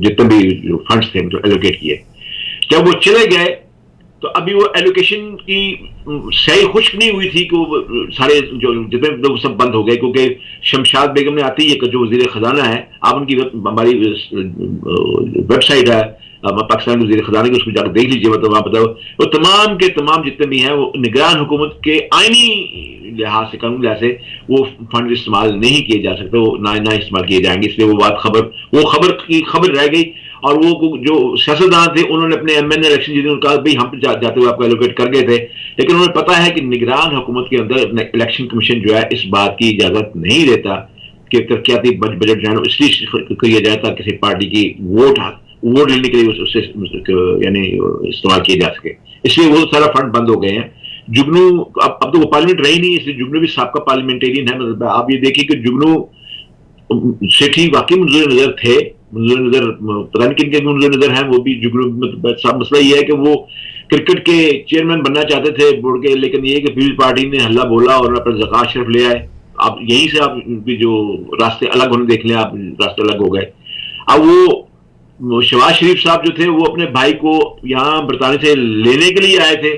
جتنے بھی جو فنڈس تھے مطلب ایلوکیٹ کیے. جب وہ چلے گئے تو ابھی وہ ایلوکیشن کی صحیح خشک نہیں ہوئی تھی کہ وہ سارے جو جتنے لوگ سب بند ہو گئے، کیونکہ شمشاد بیگم نے آتی ہے جو وزیر خزانہ ہے، آپ ان کی ہماری ویب سائٹ ہے پاکستان وزیر خزانہ کی، اس کو جا کے دیکھ لیجیے. مطلب آپ بتاؤ وہ تمام کے تمام جتنے بھی ہیں وہ نگران حکومت کے آئینی لحاظ سے، قانونی لحاظ سے وہ فنڈ استعمال نہیں کیے جا سکتے، وہ نہ استعمال کیے جائیں گے. اس لیے وہ بات خبر کی خبر رہ گئی. اور وہ جو سیاستدان تھے انہوں نے اپنے ایم این اے الیکشن جیتے، انہوں نے کہا بھائی ہم جاتے ہوئے آپ کو ایلوکیٹ کر گئے تھے، لیکن انہوں نے پتا ہے کہ نگران حکومت کے اندر الیکشن کمیشن جو ہے اس بات کی اجازت نہیں دیتا کہ ترقیاتی بجٹ جو ہے اس لیے کیا جائے تھا کسی پارٹی کی ووٹ لینے کے لیے اس سے یعنی استعمال کیے جا سکے. اس لیے وہ سارا فنڈ بند ہو گئے ہیں. جگنو اب تو وہ پارلیمنٹ رہی نہیں، اس لیے جگنو بھی سابقہ پارلیمنٹیرین ہے. مطلب آپ یہ دیکھیے کہ جگنو سیٹھی واقعی منظور نظر تھے، منظور نظر پتہ نہیں کن کے منظور نظر ہیں، وہ بھی جگنو. صاحب مسئلہ یہ ہے کہ وہ کرکٹ کے چیئرمین بننا چاہتے تھے بورڈ کے، لیکن یہ کہ پیپلز پارٹی نے ہلہ بولا اور اپنا زکوٰۃ شریف لے آئے. آپ یہیں سے آپ کی جو راستے الگ ہونے دیکھ لیں، آپ راستے الگ ہو گئے. اب وہ شہباز شریف صاحب جو تھے وہ اپنے بھائی کو یہاں برطانیہ سے لینے کے لیے آئے تھے،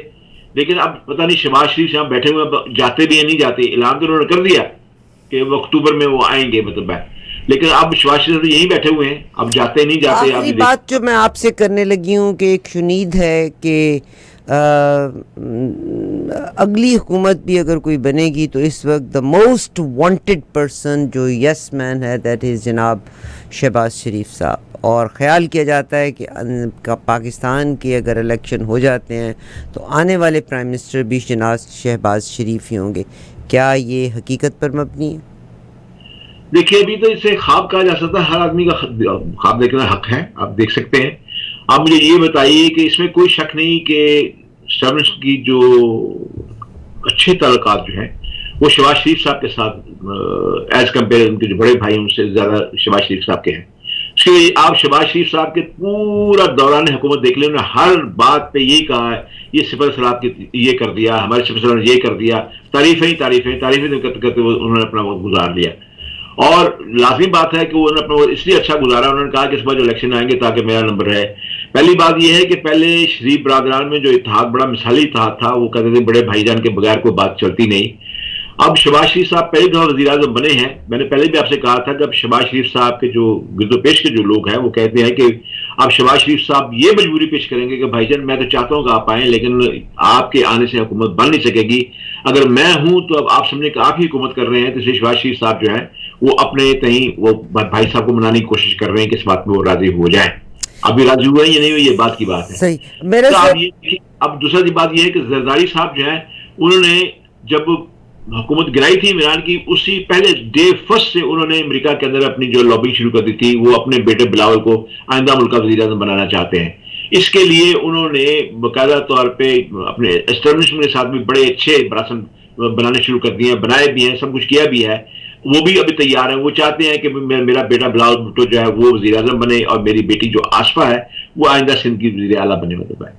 لیکن اب پتہ نہیں شہباز شریف یہاں بیٹھے ہوئے جاتے بھی یا نہیں جاتے. اعلان تو انہوں نے کر دیا کہ وہ اکتوبر میں وہ آئیں گے مطلب ہے، لیکن اب شہباز شریف یہیں بیٹھے ہوئے ہیں، اب جاتے نہیں جاتے. آخری بات جو میں آپ سے کرنے لگی ہوں کہ ایک شنید ہے کہ اگلی حکومت بھی اگر کوئی بنے گی تو اس وقت دا موسٹ وانٹڈ پرسن جو یس مین ہے دیٹ از جناب شہباز شریف صاحب. اور خیال کیا جاتا ہے کہ پاکستان کے اگر الیکشن ہو جاتے ہیں تو آنے والے پرائم منسٹر بھی جناب شہباز شریف ہی ہوں گے. کیا یہ حقیقت پر مبنی ہے؟ دیکھیے ابھی تو اسے خواب کہا جا سکتا ہے، ہر آدمی کا خواب دیکھنا حق ہے، آپ دیکھ سکتے ہیں. آپ مجھے یہ بتائیے کہ اس میں کوئی شک نہیں کہ اسٹیبلش کی جو اچھے تعلقات جو ہیں وہ شہباز شریف صاحب کے ساتھ ایز کمپیئر ان کے جو بڑے بھائی ہیں ان سے زیادہ شہباز شریف صاحب کے ہیں. اس کے لیے آپ شہباز شریف صاحب کے پورا دوران حکومت دیکھ لیں، انہوں نے ہر بات پہ یہ کہا ہے یہ سپر سلاد کی یہ کر دیا، ہمارے سپر سلاد نے یہ کر دیا، تعریفیں کرتے کرتے انہوں نے اپنا وقت گزار لیا. اور لازمی بات ہے کہ وہ اپنا اس لیے اچھا گزارا، انہوں نے کہا کہ اس بار جو الیکشن آئیں گے تاکہ میرا نمبر رہے. پہلی بات یہ ہے کہ پہلے شریف برادران میں جو اتحاد بڑا مثالی اتحاد تھا، وہ کہتے تھے بڑے بھائی جان کے بغیر کوئی بات چلتی نہیں. اب شہباز شریف صاحب پہلی دفعہ وزیر اعظم بنے ہیں. میں نے پہلے بھی آپ سے کہا تھا کہ اب شہباز شریف صاحب کے جو گرد و پیش کے جو لوگ ہیں وہ کہتے ہیں کہ اب شہباز شریف صاحب یہ مجبوری پیش کریں گے کہ بھائی جان میں تو چاہتا ہوں کہ آپ آئیں لیکن آپ کے آنے سے حکومت بن نہیں سکے گی. اگر میں ہوں تو اب آپ سمجھیں کہ آپ ہی حکومت کر رہے ہیں، تو اس لیے شہباز شریف صاحب جو ہیں وہ اپنے کہیں وہ بھائی صاحب کو منانے کی کوشش کر رہے ہیں کہ اس بات میں وہ راضی ہو جائیں. ابھی راضی ہوئے ہیں یا نہیں ہوئے یہ بات کی بات ہے. صحیح میرے اب دوسرا بات یہ ہے کہ زرداری صاحب جو ہیں انہوں نے جب حکومت گرائی تھی عمران کی، اسی پہلے ڈے فرسٹ سے انہوں نے امریکہ کے اندر اپنی جو لابنگ شروع کر دی تھی. وہ اپنے بیٹے بلاول کو آئندہ ملک کا وزیر اعظم بنانا چاہتے ہیں. اس کے لیے انہوں نے باقاعدہ طور پہ اپنے اسٹیبلشمنٹ کے ساتھ بھی بڑے اچھے براسن بنانے شروع کر دیے ہیں، بنائے بھی ہیں، سب کچھ کیا بھی ہے. وہ بھی ابھی تیار ہیں. وہ چاہتے ہیں کہ میرا بیٹا بلاول بھٹو جو ہے وہ وزیر اعظم بنے اور میری بیٹی جو آصفہ ہے وہ آئندہ سندھ کی وزیر اعلیٰ بنے. مطلب ہے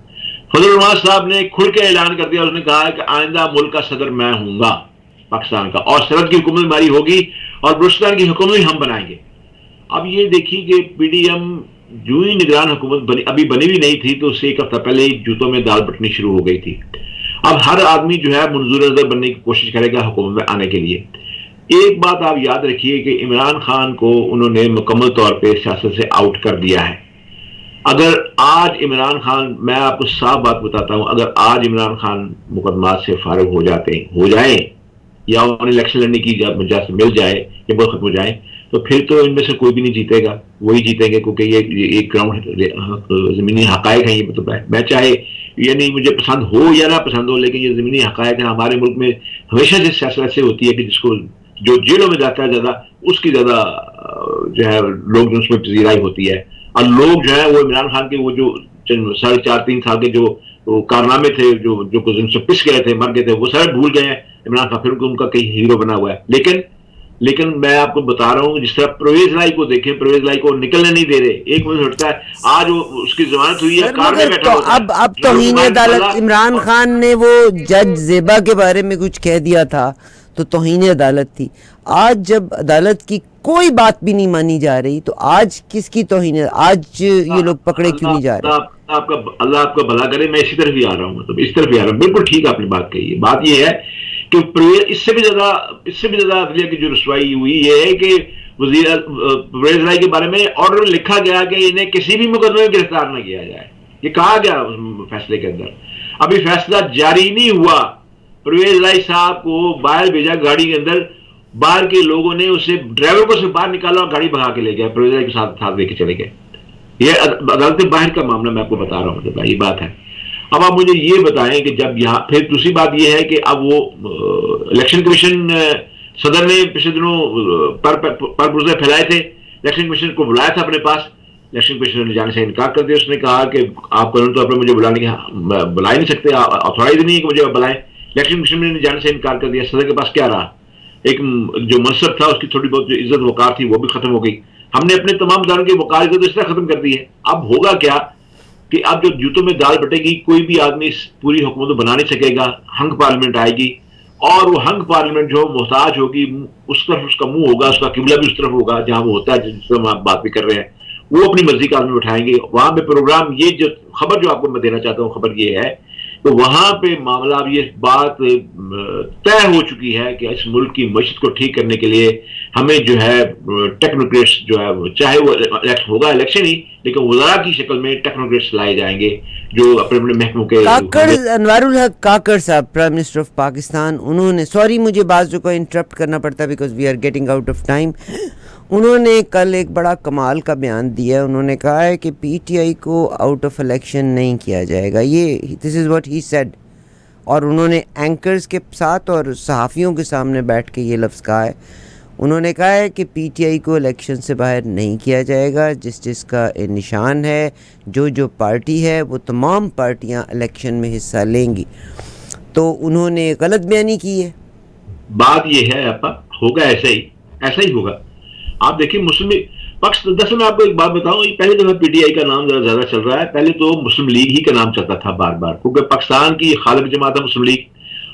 فضل الرحمان صاحب نے کھل کے اعلان کر دیا، اس نے کہا کہ آئندہ ملک کا صدر میں ہوں گا پاکستان کا، اور سرحد کی حکومت ہماری ہوگی اور بلوچستان کی حکومت بھی ہم بنائیں گے. اب یہ دیکھیے کہ پی ڈی ایم جو ہی نگران حکومت ابھی بنی بھی نہیں تھی تو اس سے ایک ہفتہ پہلے ہی جوتوں میں دال بٹنی شروع ہو گئی تھی. اب ہر آدمی جو ہے منظور نظر بننے کی کوشش کرے گا حکومت میں آنے کے لیے. ایک بات آپ یاد رکھیے کہ عمران خان کو انہوں نے مکمل طور پہ سیاست سے آؤٹ کر دیا ہے. اگر آج عمران خان، میں آپ کو صاف بات بتاتا ہوں، اگر آج عمران خان مقدمات سے فارغ ہو جائیں یا انہیں الیکشن لڑنے کی اجازت مل جائے یا وہ ختم ہو جائیں تو پھر تو ان میں سے کوئی بھی نہیں جیتے گا، وہی جیتیں گے، کیونکہ یہ ایک گراؤنڈ زمینی حقائق ہیں. یہ مطلب ہے میں چاہے یعنی مجھے پسند ہو یا نہ پسند ہو لیکن یہ زمینی حقائق ہیں. ہمارے ملک میں ہمیشہ سے سیاست ایسے ہوتی ہے کہ جس کو جو جیلوں میں جاتا ہے زیادہ اس کی زیادہ جو ہے لوگ جو اس میں پذیرائی ہوتی ہے. اور لوگ جو ہے وہ عمران خان کے وہ جو 4.5-3 سال کے جو کارنامے تھے جو سے پس گئے تھے، مر گئے تھے، وہ سارے بھول گئے ہیں. عمران خان پھر ان کا کئی ہیرو بنا ہوا ہے. لیکن میں آپ کو بتا رہا ہوں جس طرح پرویز لائی کو دیکھیں، پرویز لائی کو نکلنے نہیں دے رہے. ایک منٹ ہٹتا ہے، آج اس کی ضمانت ہوئی ہے، کار میں بیٹھا ہوتا ہے. اب توہین عدالت عمران خان نے وہ جج زیبا کے بارے میں کچھ کہہ دیا تھا تو توہین عدالت تھی. آج جب عدالت کی کوئی بات بھی نہیں مانی جا رہی تو آج کس کی توہین ہے؟ آج یہ لوگ پکڑے کیوں نہیں جا رہے؟ اللہ آپ کا بھلا کرے. میں اسی طرف ہی آ رہا ہوں، مطلب اس طرف ہی آ رہا ہوں. بالکل ٹھیک آپ نے بات کہی ہے. بات یہ ہے کہ اس سے بھی زیادہ عدلیہ کی جو رسوائی ہوئی یہ ہے کہ پرویز لائی کے بارے میں آرڈر لکھا گیا کہ انہیں کسی بھی مقدمے میں گرفتار نہ کیا جائے. یہ کہا گیا فیصلے کے اندر. ابھی فیصلہ جاری نہیں ہوا. پرویز لائی صاحب کو باہر بھیجا گاڑی کے اندر، باہر کے لوگوں نے اسے ڈرائیور کو سے باہر نکالا اور گاڑی بھگا کے لے گیا، پرویز لائی کے ساتھ لے کے چلے گئے. یہ عدالت باہر کا معاملہ میں آپ کو بتا رہا ہوں. مطلب یہ بات ہے. اب آپ مجھے یہ بتائیں کہ جب یہاں پھر دوسری بات یہ ہے کہ اب وہ الیکشن کمیشن صدر نے پچھلے دنوں پر پرزے پھیلائے تھے، الیکشن کمیشن کو بلایا تھا اپنے پاس. الیکشن کمیشن نے جانے سے انکار کر دیا. اس نے کہا کہ آپ قانونی طور پر مجھے بلا ہی نہیں سکتے، اتھارائز نہیں ہے کہ مجھے بلائیں. الیکشن کمیشن نے جانے سے انکار کر دیا. صدر کے پاس کیا رہا؟ ایک جو منصب تھا اس کی تھوڑی بہت جو عزت وقار تھی وہ بھی ختم ہو گئی. ہم نے اپنے تمام اداروں کی وقار عزت اس طرح ختم کر دی ہے. اب ہوگا کیا کہ اب جو جوتوں میں دال بٹے گی، کوئی بھی آدمی اس پوری حکومت کو بنا نہیں سکے گا. ہنگ پارلیمنٹ آئے گی اور وہ ہنگ پارلیمنٹ جو محتاج ہوگی اس طرف اس کا منہ ہوگا، اس کا قبلہ بھی اس طرف ہوگا جہاں وہ ہوتا ہے جس طرح ہم بات بھی کر رہے ہیں. وہ اپنی مرضی کا آدمی اٹھائیں گے وہاں پہ پروگرام. یہ جو خبر جو آپ کو میں دینا چاہتا ہوں خبر یہ ہے تو وہاں پہ معاملہ اب یہ بات طے ہو چکی ہے کہ اس ملک کی معیشت کو ٹھیک کرنے کے لیے ہمیں جو ہے ٹیکنوکریٹس جو ہے، چاہے وہ ہوگا الیکشن ہی لیکن وزراء کی شکل میں ٹیکنوکریٹس لائے جائیں گے جو اپنے اپنے محکموں کے. انوار الحق کاکڑ صاحب پرائم منسٹر آف پاکستان، انہوں نے سوری مجھے بعض کو انٹرپٹ کرنا پڑتا ہے because we are getting out of time. انہوں نے کل ایک بڑا کمال کا بیان دیا. انہوں نے کہا ہے کہ پی ٹی آئی کو آؤٹ آف الیکشن نہیں کیا جائے گا. یہ دس از واٹ ہی سیڈ. اور انہوں نے اینکرز کے ساتھ اور صحافیوں کے سامنے بیٹھ کے یہ لفظ کہا ہے. انہوں نے کہا ہے کہ پی ٹی آئی کو الیکشن سے باہر نہیں کیا جائے گا، جس کا نشان ہے جو پارٹی ہے وہ تمام پارٹیاں الیکشن میں حصہ لیں گی. تو انہوں نے غلط بیانی کی ہے. بات یہ ہے اپا، ہوگا ایسا ہی ہوگا. آپ دیکھیں مسلم پکش، دراصل میں آپ کو ایک بات بتاؤں، یہ پہلے دفعہ پی ٹی آئی کا نام ذرا زیادہ چل رہا ہے. پہلے تو مسلم لیگ ہی کا نام چلتا تھا بار بار، کیونکہ پاکستان کی خالق جماعت ہے مسلم لیگ،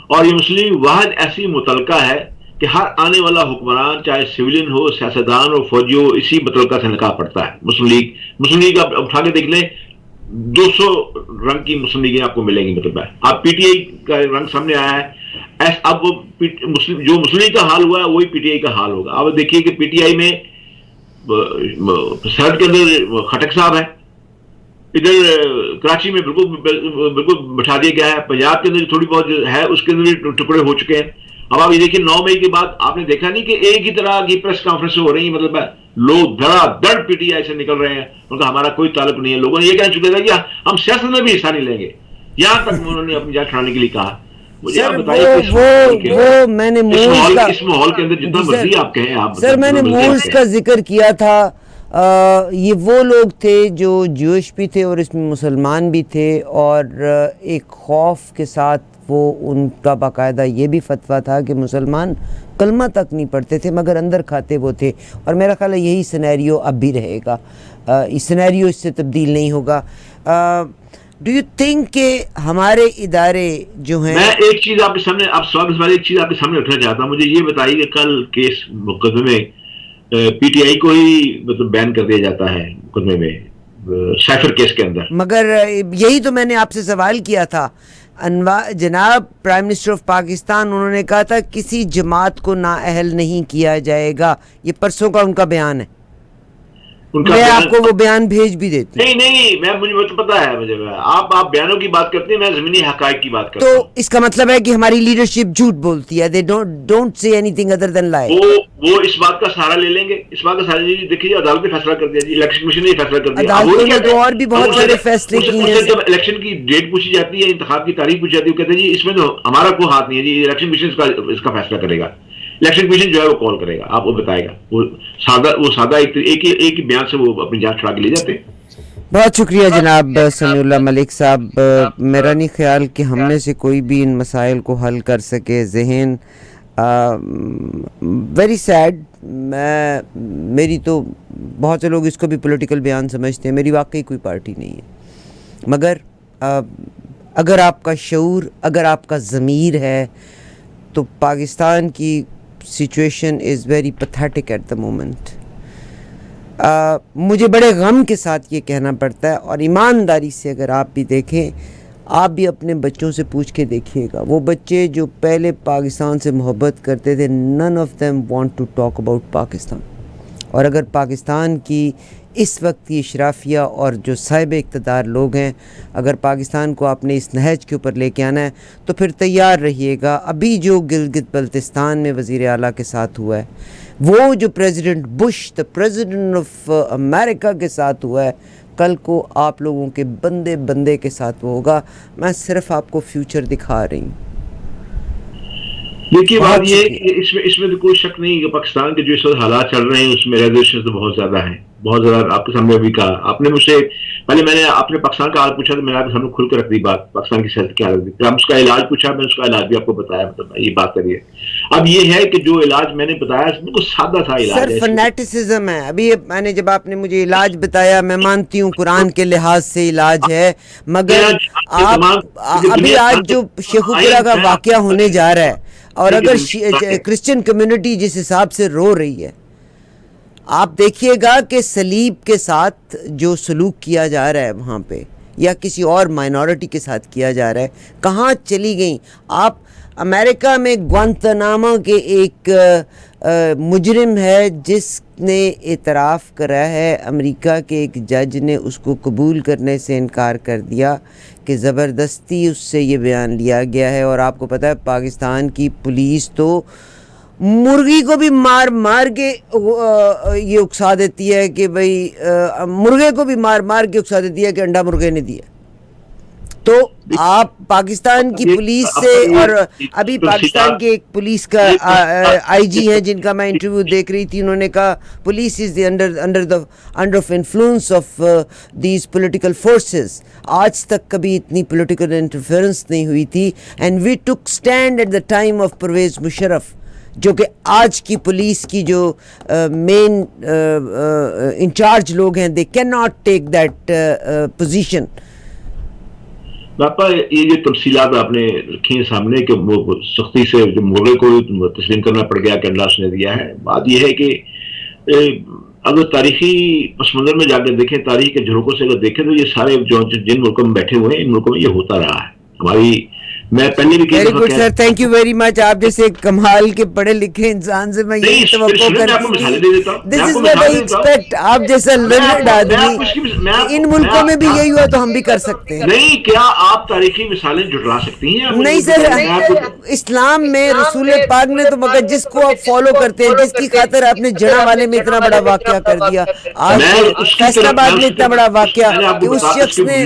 اور یہ مسلم لیگ واحد ایسی متعلقہ ہے کہ ہر آنے والا حکمران چاہے سویلین ہو، سیاستدان ہو، فوجی ہو، اسی متعلقہ سے نکاح پڑتا ہے. مسلم لیگ آپ اٹھا کے دیکھ لیں، 200 رنگ کی مسلم لیگیں آپ کو ملیں گی. مطلب ہے آپ پی ٹی آئی کا رنگ سامنے آیا ہے، اب وہ جو مسلم لیگ کا حال ہوا ہے وہی پی ٹی آئی کا حال ہوگا. اب دیکھیے کہ پی ٹی آئی میں سرحد کے اندر خٹک صاحب ہے، ادھر کراچی میں بالکل بٹھا دیا گیا ہے، پنجاب کے اندر تھوڑی بہت ہے اس کے اندر بھی ٹکڑے ہو چکے ہیں. اب آپ یہ دیکھیں 9 مئی کے بعد آپ نے دیکھا نہیں کہ ایک ہی طرح کی پریس کانفرنس ہو رہی ہیں. مطلب ہے لوگ دھڑا دھڑ پی ٹی آئی سے نکل رہے ہیں، ان کا ہمارا کوئی تعلق نہیں ہے. لوگوں نے یہ کہہ چکے تھے کہ ہم سیاست میں بھی حصہ نہیں لیں گے، یہاں تک انہوں نے اپنی جان چھڑانے کے لیے کہا. مجھے آپ سر بتائیے وہ میں نے مولز کا، اس ماحول کے اندر جتنا مرضی آپ کہیں آپ، سر میں نے مولز کا ذکر کیا تھا. یہ وہ لوگ تھے جو جوش بھی تھے اور اس میں مسلمان بھی تھے، اور ایک خوف کے ساتھ وہ ان کا باقاعدہ یہ بھی فتویٰ تھا کہ مسلمان کلمہ تک نہیں پڑھتے تھے مگر اندر کھاتے وہ تھے. اور میرا خیال ہے یہی سینیریو اب بھی رہے گا، سینیریو اس سے تبدیل نہیں ہوگا. ڈو یو تھنک کہ ہمارے ادارے جو ہیں، میں ایک چیز آپ کے سامنے، آپ سوال والے ایک چیز آپ کے سامنے رکھنا چاہتا ہوں. مجھے یہ بتائیے کہ کل کیس مقدمے پی ٹی آئی کو ہی مطلب بین کر دیا جاتا ہے مقدمے میں، سائفر کیس کے اندر. مگر یہی تو میں نے آپ سے سوال کیا تھا. جناب پرائم منسٹر آف پاکستان انہوں نے کہا تھا کسی جماعت کو نااہل نہیں کیا جائے گا. یہ پرسوں کا ان کا بیان ہے. میں آپ کو وہ بیان بھیج بھی دیتی ہوں. نہیں مجھے تو پتا ہے. مجھے آپ بیانوں کی بات کرتے ہیں، میں زمینی حقائق کی بات کرتا ہوں. تو اس کا مطلب ہے کہ ہماری لیڈرشپ جھوٹ بولتی ہے. they don't say anything other than lie. وہ اس بات کا سہارا لے لیں گے، اس بات کا سہارا. دیکھیے عدالت نے فیصلہ کر دیا جی، الیکشن کمیشن نے فیصلہ کر دیا. عدالتوں نے تو اور بھی بہت سارے فیصلے کیے ہیں. جب الیکشن کی ڈیٹ پوچھی جاتی ہے، انتخاب کی تاریخ پوچھی جاتی ہے، وہ کہتے ہیں جی اس میں تو ہمارا کوئی ہاتھ نہیں ہے جی، الیکشن کمیشن اس کا فیصلہ کرے گا. الیکشن کمیشن جو ہے وہ کال کرے گا، آپ کو بتائے گا. وہ سادہ ایک ہی بیان سے وہ اپنی جان چھڑا کے لے جاتے ہیں. بہت شکریہ جناب سمیع اللہ ملک صاحب. میرا نہیں خیال کہ ہم میں سے کوئی بھی ان مسائل کو حل کر سکے. ذہن ویری سیڈ. میری تو بہت سے لوگ اس کو بھی پولیٹیکل بیان سمجھتے ہیں، میری واقعی کوئی پارٹی نہیں ہے. مگر اگر آپ کا شعور، اگر آپ کا ضمیر ہے تو پاکستان کی situation is very pathetic at the moment. مجھے بڑے غم کے ساتھ یہ کہنا پڑتا ہے، اور ایمانداری سے اگر آپ بھی دیکھیں، آپ بھی اپنے بچوں سے پوچھ کے دیکھیے گا، وہ بچے جو پہلے پاکستان سے محبت کرتے تھے، none of them want to talk about Pakistan. اور اگر پاکستان کی اس وقت کی اشرافیہ اور جو صاحب اقتدار لوگ ہیں، اگر پاکستان کو آپ نے اس نہج کے اوپر لے کے آنا ہے تو پھر تیار رہیے گا. ابھی جو گلگت بلتستان میں وزیر اعلیٰ کے ساتھ ہوا ہے، وہ جو president Bush the president of امریکہ کے ساتھ ہوا ہے، کل کو آپ لوگوں کے بندے کے ساتھ وہ ہوگا. میں صرف آپ کو فیوچر دکھا رہی ہوں. دیکھیے بات یہ ہے کہ اس میں تو کوئی شک نہیں کہ پاکستان کے جو اس وقت حالات چل رہے ہیں اس میں ریزرویشن تو بہت زیادہ ہیں، بہت زیادہ. آپ کے سامنے ابھی کہا آپ نے مجھ سے، پہلے میں نے آپ نے پاکستان کا حال پوچھا تو میں نے آپ کے سامنے کھل کر رکھ دی بات، پاکستان کی صحت کیا رکھ دی. پھر آپ اس کا علاج پوچھا، میں نے اس کا علاج بھی آپ کو بتایا. مطلب یہ بات کریے. اب یہ ہے کہ جو علاج میں نے بتایا اس میں کوئی سادہ سا علاج ہے. سر فنیٹسزم ہے. ابھی میں نے جب آپ نے مجھے علاج بتایا، میں مانتی ہوں قرآن کے لحاظ سے علاج ہے، مگر آپ ابھی آج جو شیخوپورہ کا واقعہ ہونے جا رہا ہے، اور اگر کرسچن کمیونٹی جس حساب سے رو رہی ہے، آپ دیکھیے گا کہ صلیب کے ساتھ جو سلوک کیا جا رہا ہے وہاں پہ، یا کسی اور مائنورٹی کے ساتھ کیا جا رہا ہے، کہاں چلی گئیں آپ؟ امریکہ میں گوانتانامو کے ایک مجرم ہے جس نے اعتراف کرا ہے، امریکہ کے ایک جج نے اس کو قبول کرنے سے انکار کر دیا کہ زبردستی اس سے یہ بیان لیا گیا ہے. اور آپ کو پتہ ہے پاکستان کی پولیس تو مرغی کو بھی مار کے یہ اکسا دیتی ہے کہ بھئی، مرغے کو بھی مار کے اکسا دیتی ہے کہ انڈا مرغے نے دیا. تو آپ پاکستان کی پولیس سے, اور ابھی پاکستان کے ایک پولیس کا آئی جی ہیں جن کا میں انٹرویو دیکھ رہی تھی, انہوں نے کہا police is under of influence of these political forces. آج تک کبھی اتنی پولیٹیکل انٹرفیئرنس نہیں ہوئی تھی. And we took stand at the time of Pervez Musharraf, جو کہ آج کی پولیس کی جو مین انچارج لوگ ہیں, they cannot take that position. باپا یہ جو تفصیلات آپ نے رکھی ہیں سامنے کہ وہ سختی سے جو مغرب کو تسلیم کرنا پڑ گیا کہ اللہ نے دیا ہے, بات یہ ہے کہ اگر تاریخی پس منظر میں جا کے دیکھیں, تاریخ کے جھروکوں سے اگر دیکھیں تو یہ سارے جو جن ملکوں میں بیٹھے ہوئے ہیں ان ملکوں میں یہ ہوتا رہا ہے. ہماری میں پہلے بھی very good sir, thank you very مچ. آپ جیسے کمال کے پڑھے لکھے انسان سے میں یہی توقع کرتی تھی. دس از واٹ آئی ایکسپیکٹ. آپ جیسا لرنڈ آدمی, ان ملکوں میں بھی یہی ہوا تو ہم بھی کر سکتے ہیں. نہیں, کیا آپ تاریخی مثالیں جٹلا سکتی ہیں؟ نہیں سر, اسلام میں رسول پاک نے تو مگر جس کو آپ فالو کرتے ہیں, جس کی خاطر آپ نے جڑا والے میں اتنا بڑا واقعہ کر دیا, آج فیصل آباد میں اتنا بڑا واقعہ کہ اس شخص نے,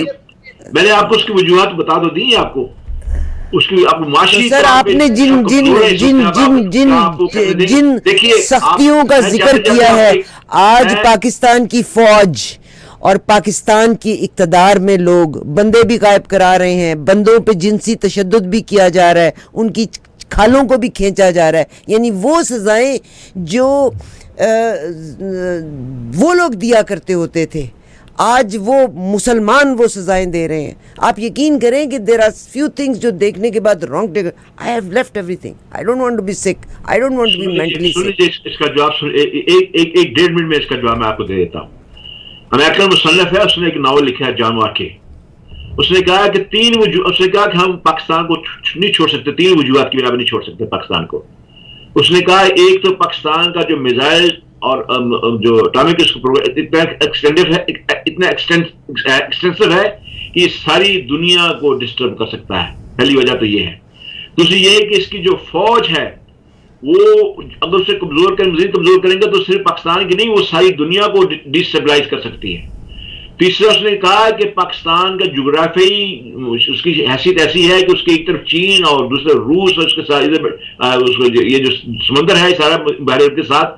میں نے آپ کو اس کی وجوہات بتا دو دی آپ کو, اس کی آپ معاشی. سر آپ نے جن سختیوں کا ذکر کیا ہے, آج پاکستان کی فوج اور پاکستان کی اقتدار میں لوگ بندے بھی غائب کرا رہے ہیں, بندوں پہ جنسی تشدد بھی کیا جا رہا ہے, ان کی کھالوں کو بھی کھینچا جا رہا ہے. یعنی وہ سزائیں جو وہ لوگ دیا کرتے ہوتے تھے, آج وہ مسلمان وہ سزائیں دے رہے ہیں. آپ یقین کریں کہ دیر آر فیو تھنگس جو دیکھنے کے بعد wrong. I have left everything. I don't want to be sick. I don't want to be mentally sick. اس کا جواب ایک 1.5 منٹ میں اس کا جواب میں آپ کو دے دیتا ہوں. امریکن مصنف ہے, اس نے ایک ناول لکھا ہے جان واقع. اس نے کہا کہ اس نے کہا کہ ہم پاکستان کو نہیں چھوڑ سکتے, 3 وجوہات کی بنا پہ نہیں چھوڑ سکتے پاکستان کو. اس نے کہا ایک تو پاکستان کا جو میزائل اور جو اٹامک اتنا ایکسٹینسو ہے کہ یہ ساری دنیا کو ڈسٹرب کر سکتا ہے. پہلی وجہ تو یہ ہے. دوسری یہ ہے کہ اس کی جو فوج ہے وہ اگر اسے مزید کمزور کریں گے تو صرف پاکستان کی نہیں, وہ ساری دنیا کو ڈسٹیبلائز کر سکتی ہے. تیسرا اس نے کہا کہ پاکستان کا جغرافیائی اس کی حیثیت ایسی ہے کہ اس کی ایک طرف چین اور دوسرے روس اور اس کے ساتھ یہ جو سمندر ہے سارا بحر کے ساتھ,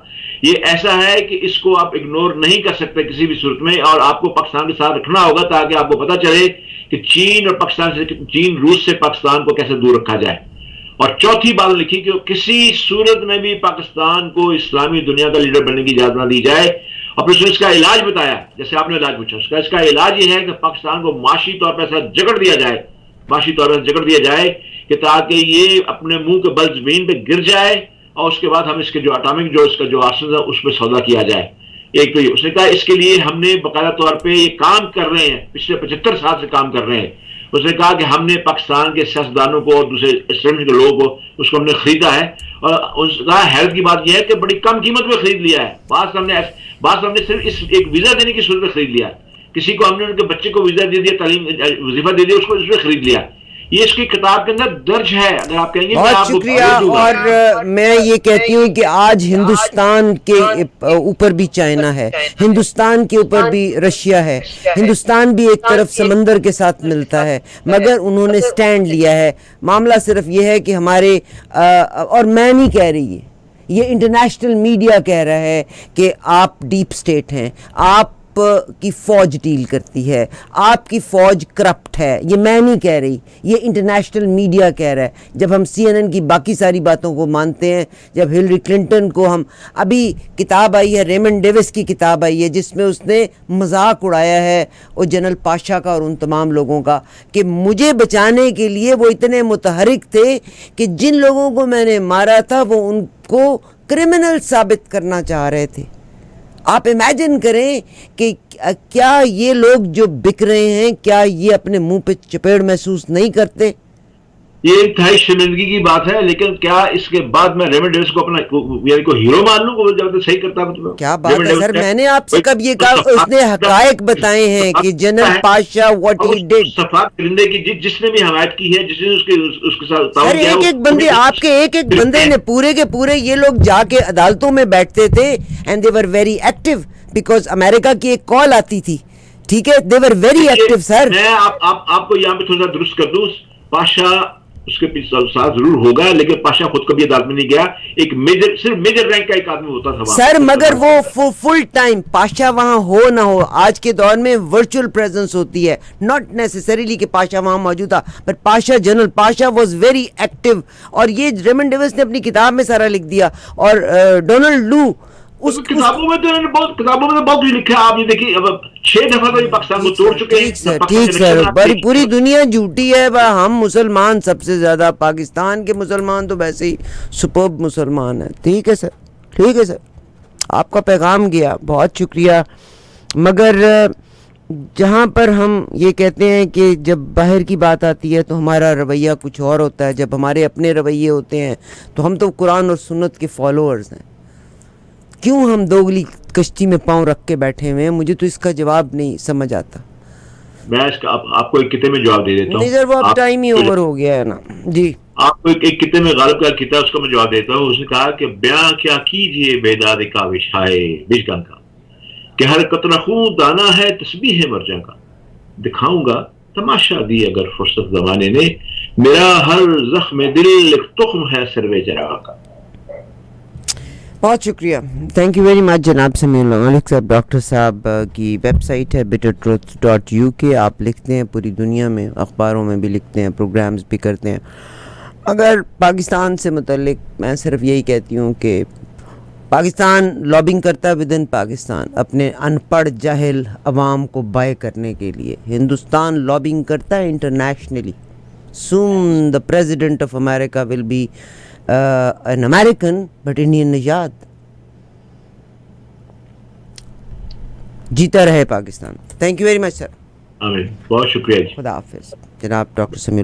یہ ایسا ہے کہ اس کو آپ اگنور نہیں کر سکتے کسی بھی صورت میں, اور آپ کو پاکستان کے ساتھ رکھنا ہوگا تاکہ آپ کو پتہ چلے کہ چین اور پاکستان سے, چین روس سے پاکستان کو کیسے دور رکھا جائے. اور چوتھی بات لکھی کہ کسی صورت میں بھی پاکستان کو اسلامی دنیا کا لیڈر بننے کی اجازت نہ دی جائے. اور پھر اس نے اس کا علاج بتایا, جیسے آپ نے علاج پوچھا, اس کا علاج یہ ہے کہ پاکستان کو معاشی طور پر ایسا جگڑ دیا جائے کہ تاکہ یہ اپنے منہ کے بل زمین پہ گر جائے, اور اس کے بعد ہم اس کے جو اٹامک جو اس کا جو آرسنل ہے اس پہ سودا کیا جائے. ایک تو یہ اس نے کہا اس کے لیے ہم نے باقاعدہ طور پہ یہ کام کر رہے ہیں, پچھلے 75 سال سے کام کر رہے ہیں. اس نے کہا کہ ہم نے پاکستان کے سیاستدانوں کو اور دوسرے اسٹوڈنٹ کے لوگوں کو اس کو ہم نے خریدا ہے, اور اس کا حیرت کی بات یہ ہے کہ بڑی کم قیمت میں خرید لیا ہے. بعض ہم نے صرف اس ایک ویزا دینے کی صورت میں خرید لیا. کسی کو ہم نے ان کے بچے کو ویزا دے دیا, تعلیم وظیفہ دے دیا, اس کو اس میں خرید لیا. یہ اس کی کتاب کے اندر درج ہے. اگر آپ کہیں گے بہت شکریہ. اور میں یہ کہتی ہوں کہ آج ہندوستان کے اوپر بھی چائنا ہے, ہندوستان کے اوپر بھی رشیا ہے, ہندوستان بھی ایک طرف سمندر کے ساتھ ملتا ہے, مگر انہوں نے سٹینڈ لیا ہے. معاملہ صرف یہ ہے کہ ہمارے اور میں نہیں کہہ رہی ہے, یہ انٹرنیشنل میڈیا کہہ رہا ہے کہ آپ ڈیپ سٹیٹ ہیں, آپ کی فوج ڈیل کرتی ہے, آپ کی فوج کرپٹ ہے. یہ میں نہیں کہہ رہی, یہ انٹرنیشنل میڈیا کہہ رہا ہے. جب ہم CNN کی باقی ساری باتوں کو مانتے ہیں, جب ہلری کلنٹن کو ہم, ابھی کتاب آئی ہے ریمنڈ ڈیوس کی کتاب آئی ہے جس میں اس نے مذاق اڑایا ہے وہ جنرل پاشا کا اور ان تمام لوگوں کا, کہ مجھے بچانے کے لیے وہ اتنے متحرک تھے کہ جن لوگوں کو میں نے مارا تھا وہ ان کو کرمنل ثابت کرنا چاہ رہے تھے. آپ امیجن کریں کہ کیا یہ لوگ جو بک رہے ہیں کیا یہ اپنے منہ پہ چپیڑ محسوس نہیں کرتے؟ یہ انتہائی شرمندگی کی بات ہے. لیکن کیا اس کے بعد میں ریمنڈ ڈیوس کو اپنا یعنی کو ہیرو مان لوں کو جب صحیح کرتا ہوں؟ کیا بات ہے سر, میں نے آپ سے کب یہ کہا؟ اس نے حقائق بتائے ہیں کہ general Pasha what he did. صفات کرندے کی جس نے بھی حمایت کی ہے, جس نے اس کے ساتھ سر ایک ایک بندے, آپ کے ایک ایک بندے نے پورے کے پورے, یہ لوگ جا کے عدالتوں میں بیٹھتے تھے and they were very active, because امریکہ کی ایک کال آتی تھی ٹھیک ہے, they were very active سر. میں آپ کو یہاں پہ تھوڑا سا درست کر دوں. پاشا اس کے پیچھے ساتھ ضرور ہوگا, لیکن پاشا خود کبھی عدالت میں نہیں گیا. ایک میجر, صرف میجر رینک کا ایک آدمی ہوتا تھا سر, مگر وہ فل ٹائم پاشا وہاں ہو نہ ہو, آج کے دور میں ورچوئل پریزنس ہوتی ہے, ناٹ نیسسریلی کہ پاشا وہاں موجود تھا, پر Pasha general Pasha was very active. اور یہ ریمنڈ ڈیوس نے اپنی کتاب میں سارا لکھ دیا. اور ڈونلڈ لو اس کتابوں میں تو بہت کچھ لکھا ہے. آپ یہ دیکھیے, اب 6 دفعہ تو یہ پاکستان کو توڑ چکے ہیں. ٹھیک سر, پوری دنیا جھوٹی ہے. ہم مسلمان سب سے زیادہ, پاکستان کے مسلمان تو ویسے ہی سپرب مسلمان ہیں. ٹھیک ہے سر, ٹھیک ہے سر, آپ کا پیغام گیا, بہت شکریہ. مگر جہاں پر ہم یہ کہتے ہیں کہ جب باہر کی بات آتی ہے تو ہمارا رویہ کچھ اور ہوتا ہے, جب ہمارے اپنے رویے ہوتے ہیں تو ہم تو قرآن اور سنت کے فالوورز ہیں. کیوں ہم دوگلی کشتی میں پاؤں رکھ کے بیٹھے ہوئے ہیں؟ مجھے تو اس کا جواب نہیں سمجھ آتا. میں اس کا آپ کو ایک کتے میں جواب دے دیتا ہوں. نہیں سر, وہ اب ٹائم ہی اوور ہو گیا ہے نا. جی, آپ کو ایک کتے میں غالب کا کتا, اس کو میں جواب دیتا ہوں. اس نے کہا کہ بیاں کیا کیجئے بیداد کاوش ہائے بجگن کا, کہ ہر قطرہ خون دانا ہے تسبیح ہے مرجان کا. دکھاؤں گا تماشا دی اگر فرصت زمانے نے, میرا ہر زخم دل ایک تخم ہے سروے جرا کا. بہت شکریہ, تھینک یو ویری مچ جناب سمیع اللہ ملک صاحب. ڈاکٹر صاحب کی ویب سائٹ ہے bittertruth.uk. آپ لکھتے ہیں پوری دنیا میں, اخباروں میں بھی لکھتے ہیں, پروگرامز بھی کرتے ہیں. اگر پاکستان سے متعلق میں صرف یہی کہتی ہوں کہ پاکستان لابنگ کرتا ہے ود ان پاکستان اپنے ان پڑھ جاہل عوام کو بائے کرنے کے لیے. ہندوستان لابنگ کرتا ہے internationally. Soon the president of America will be an American but Indian نژاد. جیتا رہے Pakistan. Thank you very much sir. آمین, بہت شکریہ جی. خدا حافظ جناب ڈاکٹر سمیع.